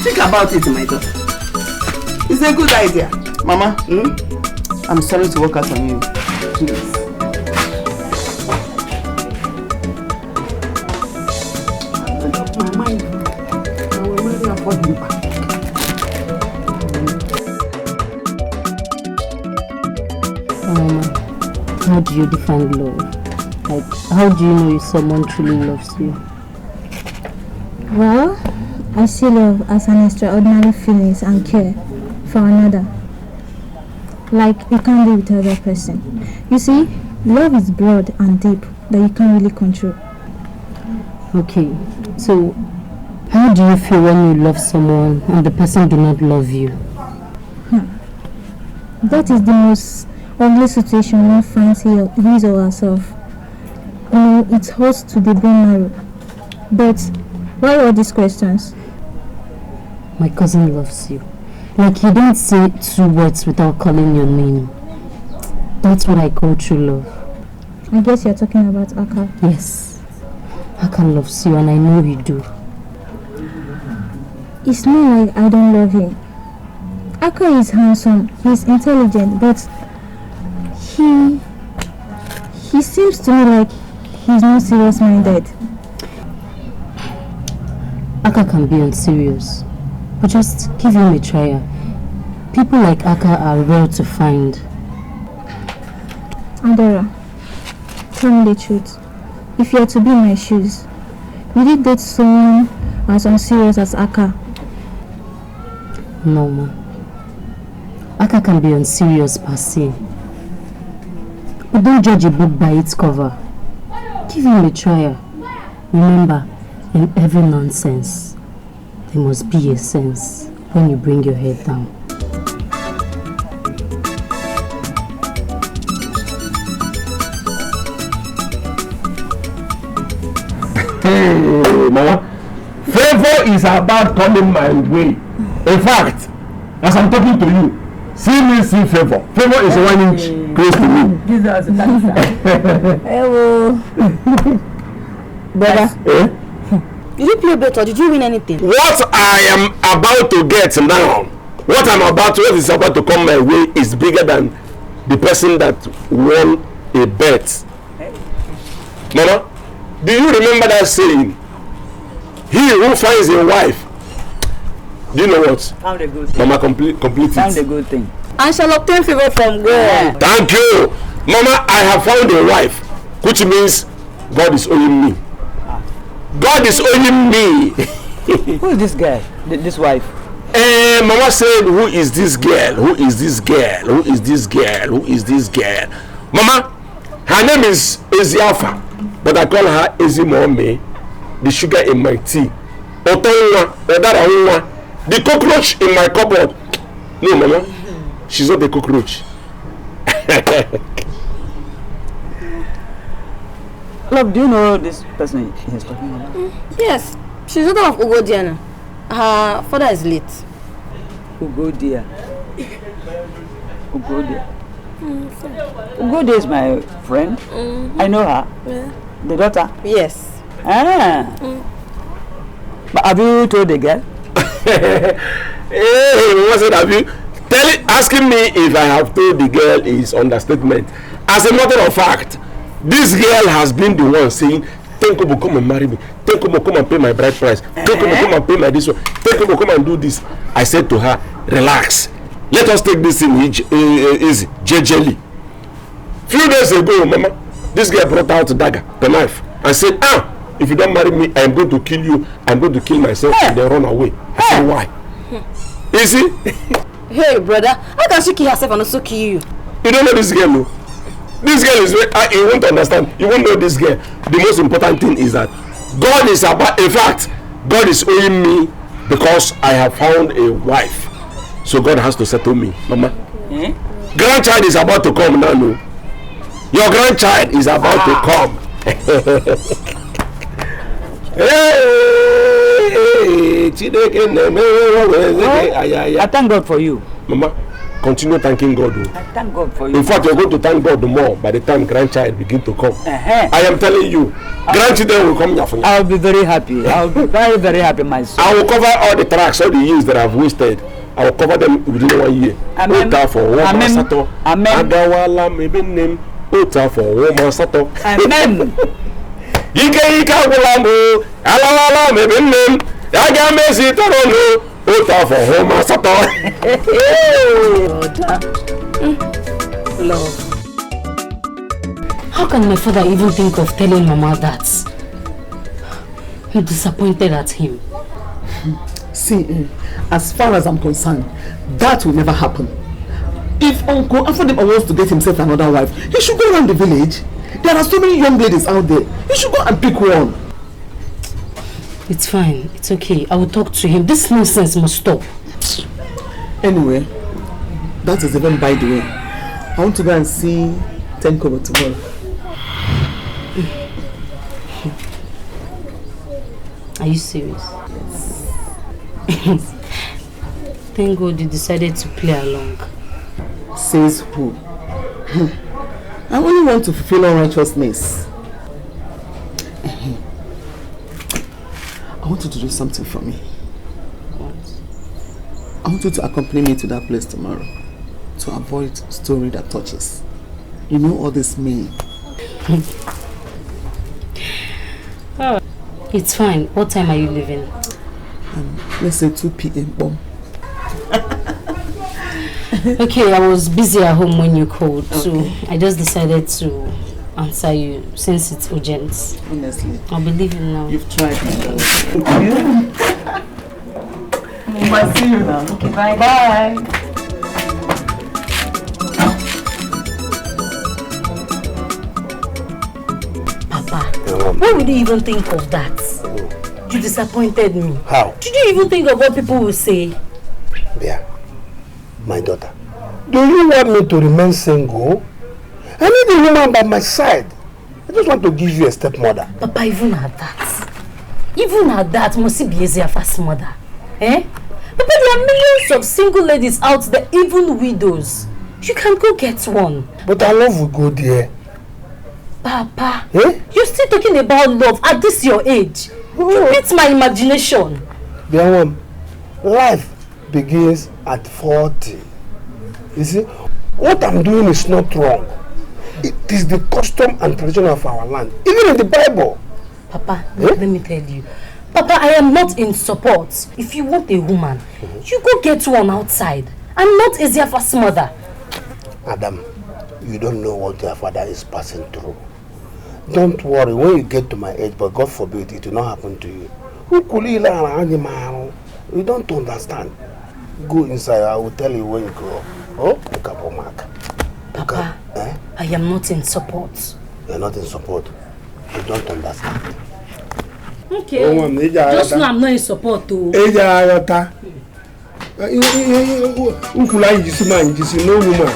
Think about it, my daughter. It's a good idea. Mama, I'm sorry to work out on you. Please. My mind, I will marry Afodempa. How do you define love? Like, how do you know if someone truly loves you? Well, I see love as an extraordinary feelings and care for another. like you can't be with another person. You see, love is broad and deep that you can't really control. Okay, so how do you feel when you love someone and the person do not love you? That is the most ugly situation one finds his or herself. You know, it hurts to the bone marrow. But why all these questions? My cousin loves you. Like you don't say 2 words without calling your name. That's what I call true love. I guess you're talking about Aka. Yes. Aka loves you and I know you do. It's not like I don't love him. Aka is handsome, he's intelligent, but he seems to me like he's not serious-minded. Aka can be unserious, but just give him a try. People like Aka are rare to find. Adora, tell me the truth. If you are to be in my shoes, will you date someone as unserious as Aka? No, ma. Aka can be unserious per se. But don't judge a book by its cover. Give him a try. Remember, in every nonsense, there must be a sense when you bring your head down. Hey, Mama, favor is about coming my way. In fact, as I'm talking to you, see me see favor. Favor is 1 inch close to me. Jesus, hello. Brother. Did you play bet or did you win anything? What I am about to get now, what is about to come my way is bigger than the person that won a bet. Mama, do you remember that saying? He who finds a wife, do you know what? Found a good thing. Mama, complete it. Found a good thing. And shall obtain favor from God. Thank you. Mama, I have found a wife, which means God is owing me. God is owing me. Who is this girl? This wife? Mama said, who is this girl? Who is this girl? Who is this girl? Who is this girl? Mama, her name is Ezi Alpha, but I call her Ezi Mommy, the sugar in my tea. Otonwa, Odarawa, the cockroach in my cupboard. No, Mama, she's not the cockroach. Love, do you know this person he's talking about? Yes, she's daughter of Ugodiana. Her father is late. Ugodia. Ugodia is my friend. I know her. Yeah. The daughter? Yes. Ah. But have you told the girl? Hey, what said have you? Asking me if I have told the girl is understatement. As a matter of fact, this girl has been the one saying, Tenkobo, come and marry me. Tenkobo, come and pay my bride price. Tenkobo, come and pay my this one. Tenkobo, come and do this. I said to her, relax. Let us take this thing easy, jejely. Few days ago, Mama, this girl brought out a dagger, the knife, and said, if you don't marry me, I am going to kill you. I am going to kill myself and then run away. I said, why? You see? Hey, brother, how can she kill herself and also kill you? You don't know this girl, no? This girl is you won't understand. You won't know this girl. The most important thing is that God is about, in fact, God is owing me because I have found a wife. So God has to settle me, Mama. Grandchild is about to come now, no? Your grandchild is about to come. I thank God for you. Mama, continue thanking God. I thank God for you. In fact, you're going to thank God more by the time grandchild begin to come. I am telling you, grandchildren will come here for you. I'll be very happy. I'll be very, very happy myself. I will cover all the tracks, all the years that I've wasted. I will cover them within 1 year. Amen. Amen. Amen. Ike agwụlamụ alawala mebe nne m ya ga mezi tọrọ nụ otu afọ hụ ma satọ. Love. How can my father even think of telling Mama that? I'm disappointed at him. See, as far as I'm concerned, that will never happen. If Uncle Afodeba wants to get himself another wife, he should go around the village. There are so many young ladies out there. You should go and pick one. It's fine. It's okay. I will talk to him. This nonsense must stop. Anyway, that is even by the way. I want to go and see Tenkobo tomorrow. Are you serious? Thank God you decided to play along. Says who? I only want to fulfill unrighteousness. I want you to do something for me. What? I want you to accompany me to that place tomorrow to avoid story that touches. You know all this mean. Oh, it's fine. What time are you leaving? Let's say 2 p.m. Bomb. Okay, I was busy at home when you called, so I just decided to answer you since it's urgent. Honestly, I'll be leaving now. You've tried. I'll see you now. Okay, bye. Bye. Papa, why would you even think of that? You disappointed me. How? Did you even think of what people will say? Yeah. My daughter, do you want me to remain single? I need a woman by my side. I just want to give you a stepmother. Papa, even at that, must it be easier for a mother? Eh? Papa, there are millions of single ladies out there, even widows. You can go get one. But our love will go there. Papa, you're still talking about love at this your age. You beat my imagination. Dear life begins at 40. You see, what I'm doing is not wrong. It is the custom and tradition of our land, even in the Bible. Papa, let me tell you. Papa, I am not in support. If you want a woman, you go get one outside. I'm not easier for mother. Adam, you don't know what your father is passing through. Don't worry, when you get to my age, but God forbid it will not happen to you. You don't understand. Go inside, I will tell you when you go. Oh, Papa, I am not in support. You are not in support. You don't understand. Okay. Just know I'm not in support too. No woman.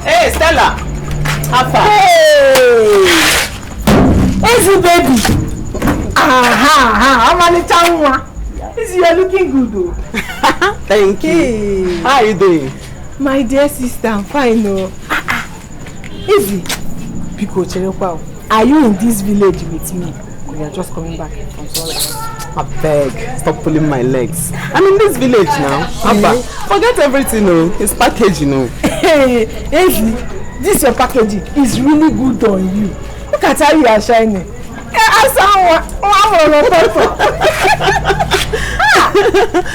Hey, Stella! Alpha! Hey! Easy, baby! How many times? You are looking good, though. Thank you. Hey. How are you doing? My dear sister, I'm fine, no. Easy. Pico Cherekwa, are you in this village with me? Or you are just coming back from somewhere? I beg, stop pulling my legs. I'm in this village now. Alpha, forget everything, no. It's package, you know. Hey, Easy, this your packaging is really good on you. Look at how you are shining.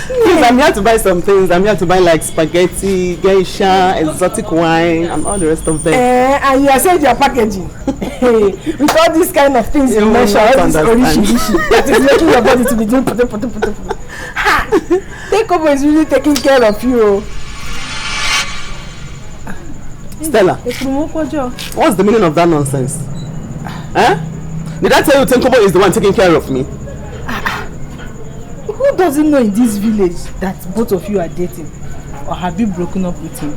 Please, I'm here to buy some things. I'm here to buy like spaghetti, geisha, exotic wine, and all the rest of them. And you are saying your packaging. With all these kind of things you mentioned, all this orishi that is making your body to be doing potato. Tenkobo is really taking care of you. Stella, what's the meaning of that nonsense? Did I tell you Tenkobo is the one taking care of me? Who doesn't know in this village that both of you are dating? Or have you broken up with him?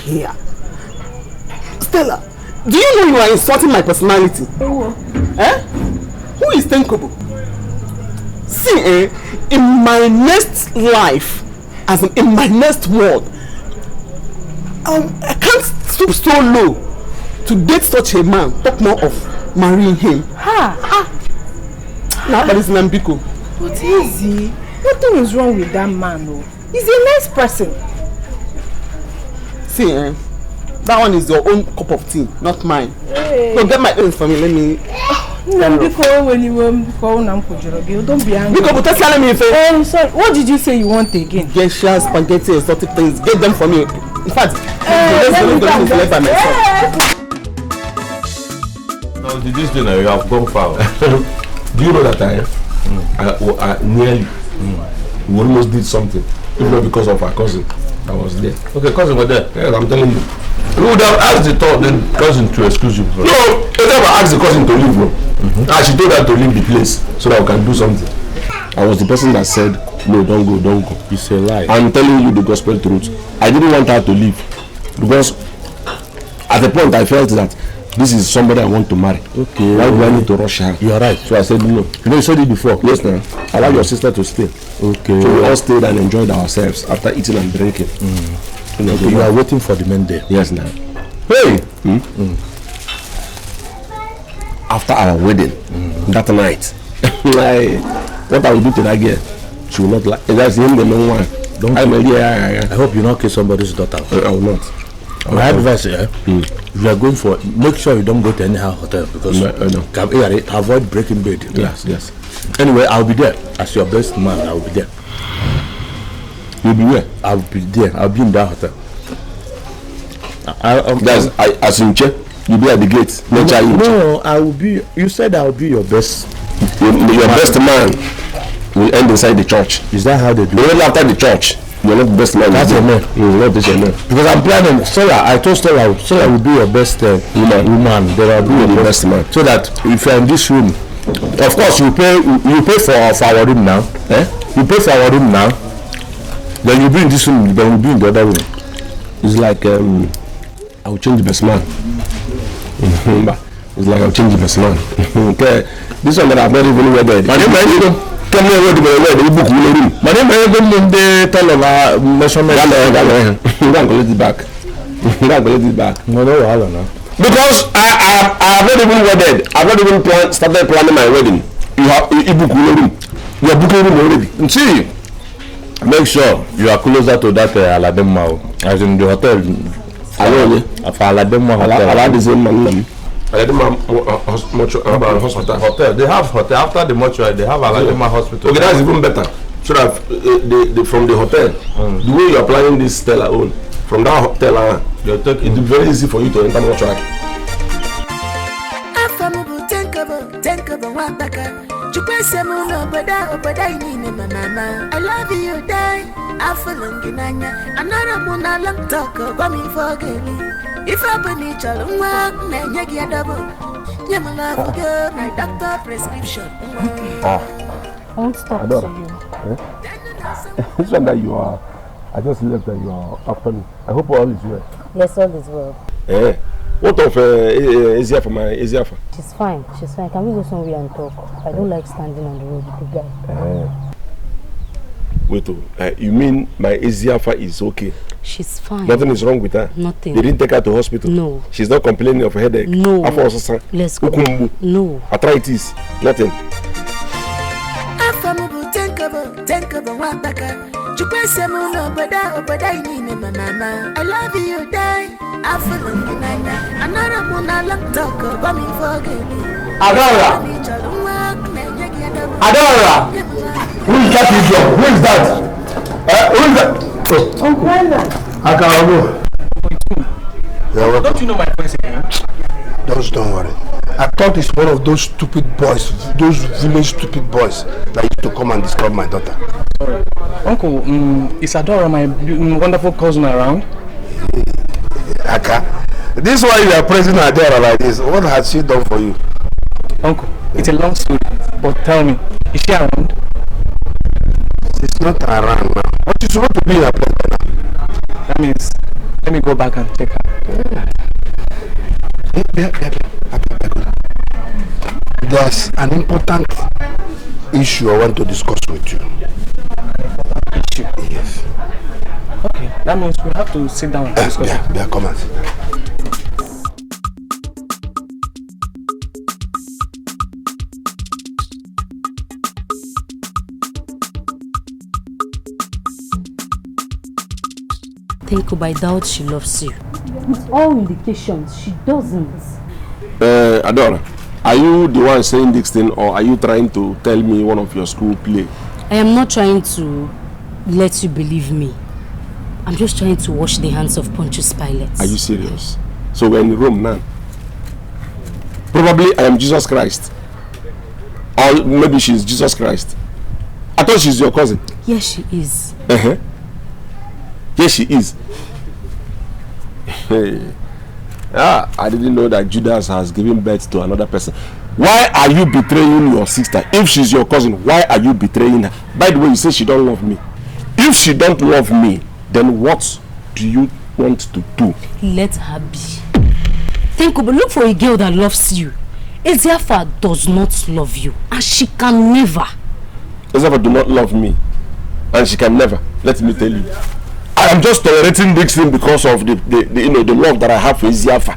Yeah. Stella, do you know you are insulting my personality? Oh. Who is Tenkobo? See, in my next life, as in my next world, I can't stoop so low to date such a man, talk more of marrying him. Now, but it's Nambiko. But Easy, nothing is wrong with that man, though. He's a nice person. See, that one is your own cup of tea, not mine. Hey. So get my things for me, let me... Don't be angry. Telling me sorry, what did you say you want again? Geisha, spaghetti, exotic things. Get them for me. In fact, let's go by myself. this thing you have gone far. Do you know that I nearly, we almost did something, if not because of our cousin that was there. Okay, cousin was there. Yes, I'm telling you. You would have asked the cousin to excuse you. No, I never asked the cousin to leave, bro. And she told her to leave the place so that we can do something. I was the person that said, no, don't go. It's a lie. I'm telling you the gospel truth. I didn't want her to leave because at the point I felt that this is somebody I want to marry. Okay. Why do I need to rush her? You are right. So I said no. You know you said it before. Yes, now. Allow your sister to stay. Okay. So we all stayed and enjoyed ourselves after eating and drinking. You know, you are waiting for the men there. Yes, now. Hey. After our wedding, that night, what I will do to that girl, she will not like. That's him the no one. I hope you not kill somebody's daughter. I will not. My advice is, if you are going for, make sure you don't go to any hotel because avoid breaking bed. Yes. Anyway, I'll be there as your best man. I will be there. You'll be where? I'll be there. I'll be in that hotel. As in check, you'll be at the gate. No, I will be. You said I'll be your best. Your best man will end inside the church. Is that how they do? Even after the church. You're not the best man. That's your man. Not this your man. Because I'm planning. I told Stella will be your best woman. There will be your best man. So that if you're in this room, of course you pay for our room now. You pay for our room now. Then you'll be in this room. Then we'll be in the other room. It's like I will change the best man. It's like I'll change the best man. Okay. This one that I've not even wedded. My name is. My name is tell of measurement. Collect it back. No. Because I have not even wedded. I've not even started planning my wedding. You are booking room already. See, make sure you are closer to that Aladema as in the hotel. Aladema hotel. Hotel. They have hotel after the mortuary. They have Aladema hospital. Okay, that's even better. So that from the hotel, the way you are planning this Stella own, from that hotel, it will be very easy for you to enter mortuary. I love you, die. I feel another moon, I long talk about me for if I believe you, I get double. You love girl, my doctor prescription. I won't stop to you. It's one that you are. I just left that you are after me. I hope all is well. Yes, all is well. What of Eziafa? She's fine. Can we go somewhere and talk? I don't like standing on the road with the guy. Wait, you mean my Eziafa is okay? She's fine. Nothing is wrong with her? Nothing. They didn't take her to hospital? No. She's not complaining of a headache? No. Let's go. No. Arthritis? Nothing? I love you, die. I feel another moon, I long talk about me for Adora! Who is that? Who is that? I can't go. Don't you know my voice again? Don't worry. I thought it's one of those stupid boys, those village stupid boys that used to come and disturb my daughter. Sorry. Uncle, is Adora my wonderful cousin around? Aka, this is why you are praising Adora like this. What has she done for you? Uncle, it's a long story, but tell me, is she around? She's not around now. But she's supposed to be in a place now. That means, let me go back and check her. There's an important issue I want to discuss with you. Issue? Yes. Okay, that means we have to sit down and discuss it. Yeah, come on. Tenkoba, I doubt she loves you. With all indications, she doesn't. Adora, are you the one saying this thing, or are you trying to tell me one of your school play? I am not trying to let you believe me. I'm just trying to wash the hands of Pontius Pilate. Are you serious? So we're in Rome now? Probably I am Jesus Christ. Or maybe she's Jesus Christ. I thought she's your cousin. Yes, she is. Yes, she is. I didn't know that Judas has given birth to another person. Why are you betraying your sister? If she's your cousin, why are you betraying her? By the way, you say she don't love me. If she don't love me, then what do you want to do? Let her be. Think about, look for a girl that loves you. Eziafa does not love you, and she can never. Eziafa do not love me, and she can never. Let me tell you, I am just tolerating this thing because of the love that I have for Eziafa.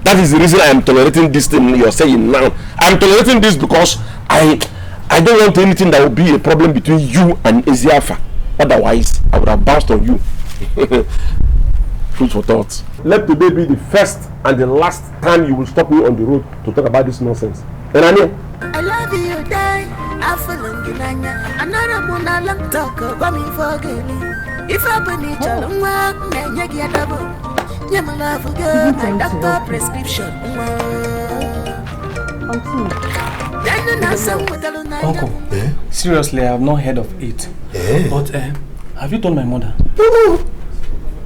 That is the reason I am tolerating this thing you're saying now. I am tolerating this because I don't want anything that will be a problem between you and Eziafa. Otherwise, I would have bounced on you. Food for thought. Let today be the first and the last time you will stop me on the road to talk about this nonsense. I love you, die. I feel in another one. I long talk about me for if I believe you, man, you get double. You my love girl, my doctor prescription. Uncle, seriously, I have not heard of it. But have you told my mother? No.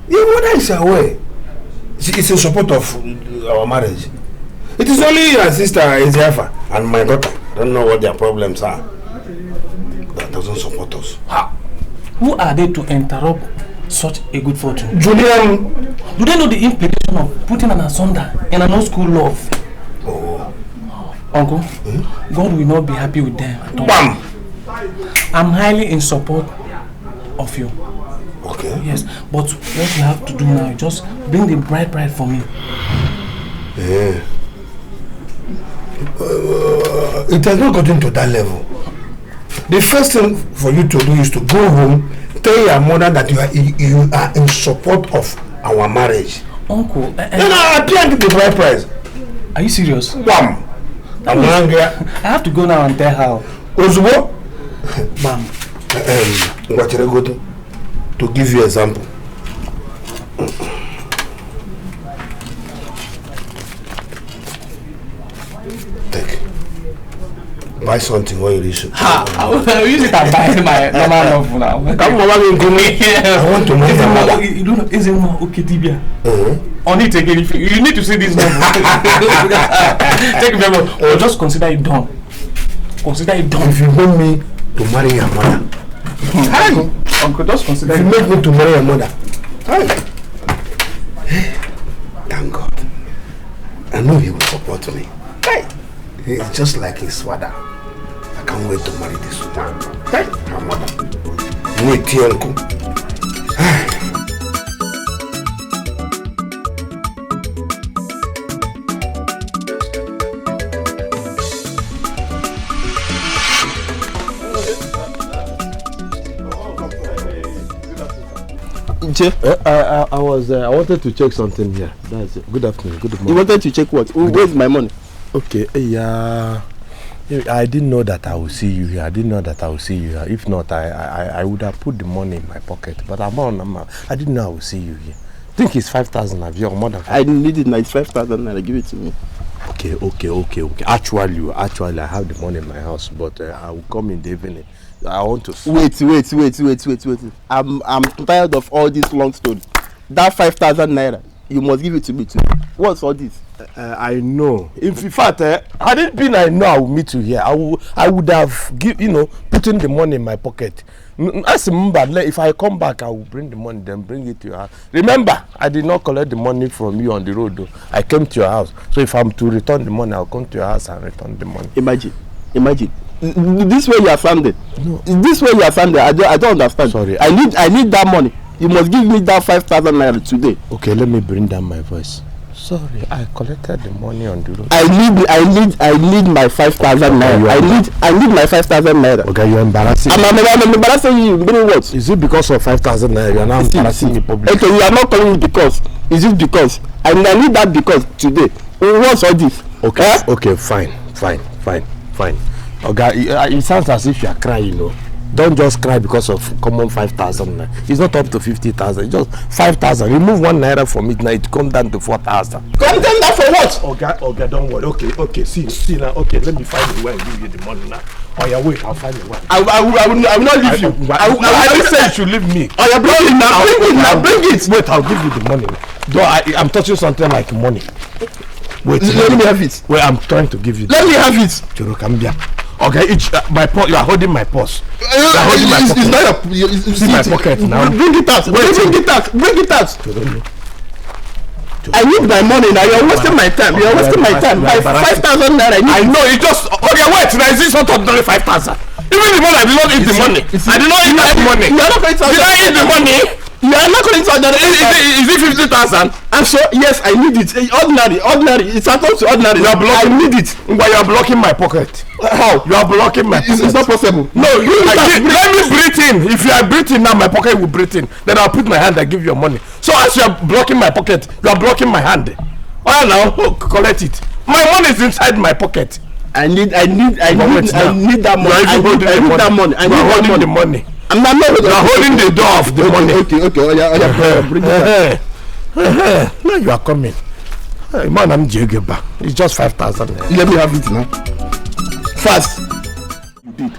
Your mother is aware. She is in support of our marriage. It is only your sister Eziafa and my daughter. I don't know what their problems are. That doesn't support us. Who are they to interrupt such a good fortune? Julian. Do they know the implication of putting an asunder in an old school love? Uncle, God will not be happy with them at all. Bam! I'm highly in support of you. Okay. Yes, but what you have to do now is just bring the bride for me. It has not gotten to that level. The first thing for you to do is to go home, tell your mother that you are in support of our marriage. Uncle, I can't get the bride price. Are you serious? Bam! I'm hungry. I have to go now and tell her. Ozubo? Bam. To give you an example. Take. Buy something when you reach it. I will use it and buy my normal love now. Come on, I want to marry your mother. You don't know, isn't okay, Tibia? On it again, if you need to see this novel. Take it very well. Just consider it done. Consider it done. If you want me to marry your mother, hi, Uncle, just consider if you make me to marry your mother, hi. Thank God. I know he will support me. Hey. He's just like his father. I can't wait to marry this woman. Hey, her mother. Wait, uncle. I wanted to check something here. That's it. Good afternoon. Good morning. You wanted to check what? Where's my money? Okay. Yeah. I didn't know that I will see you here. If not, I would have put the money in my pocket. But I didn't know I will see you here. I think it's 5,000. Have you more than 5,000? I need it. Now it's 5,000. Give it to me. Okay. Actually, I have the money in my house, but I will come in the evening. I want to wait. I'm tired of all this long story. That 5,000 naira, you must give it to me too. What's all this? I know. In fact, had it been I know I will meet you here, I would have put in the money in my pocket. As remember, if I come back, I will bring the money, then bring it to your house. Remember, I did not collect the money from you on the road, though. I came to your house. So if I'm to return the money, I'll come to your house and return the money. Imagine. This way you are sounding. No. This way you are sounding. I don't understand. Sorry. I need that money. You must give me that 5,000 naira today. Okay, let me bring down my voice. Sorry, I collected the money on the road. I need my 5,000 naira. I need my 5,000 naira. Okay, you're embarrassing. I'm embarrassing you. Meaning what? Is it because of 5,000 naira? You're now embarrassing me publicly. Okay, you are not calling me because. Is it because? I need that because today. What's all this? Okay, okay, fine. Okay, it sounds as if you are crying, don't just cry because of common 5,000. It's not up to 50,000. It's just 5,000. Remove 1 naira from it now. It come down to 4,000. Come down that for what? Okay, don't worry. Okay. See now. Okay, let me find a way and give you the money now. Oh yeah, wait. I'll find a way. I will not leave you. I will say you should leave me. Oh yeah, bring it. Wait, I'll give you the money. Though I'm touching something like money. Wait, let me have it. Wait, I'm trying to give you. Let me have it. Chorokambia. Okay, my purse. You are holding my purse. It's not your. See my pocket now. Bring it out. Bring it out. I need my money now. You're wasting my time. You're wasting my time. By 5,000 naira. I know. It just. Okay, wait. Now is this not ordinary 5,000? Even the money, I did not eat the money. I did not eat that money. You are not going to. Did I eat the money? You are not going to ordinary. Is it 50,000? I'm sure. Yes, I need it. Ordinary. It's supposed to ordinary. You are blocking. I need it. But you are blocking my pocket. How? You are blocking my pocket. It's not possible. No, let me breathe in. If you are breathing now, my pocket will breathe in. Then I'll put my hand and give you your money. So as you are blocking my pocket, you are blocking my hand. Oh now, collect it. My money is inside my pocket. I need that money. I need that money. I need holding the money. I'm not holding the door of the money. Okay. Oh yeah. Bring it back. Now you are coming. Hey, man, I'm Jegeba. It's just 5,000. Let me have it now. Fast. You did.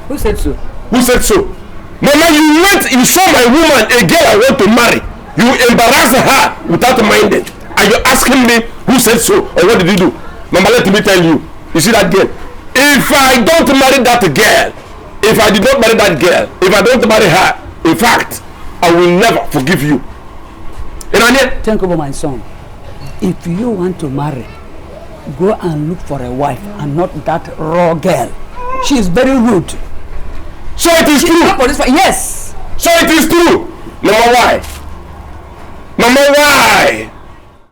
Who said so? Who said so? Mama, you saw my woman, a girl I want to marry. You embarrass her without minding. Are you asking me who said so or what did you do? Mama, let me tell you. You see that girl? If I don't marry that girl, if I did not marry that girl, if I don't marry her, in fact, I will never forgive you. Think about my son. If you want to marry, go and look for a wife and not that raw girl. She is very rude. So it is true? Yes. So it is true. Mama, why? Mama, why?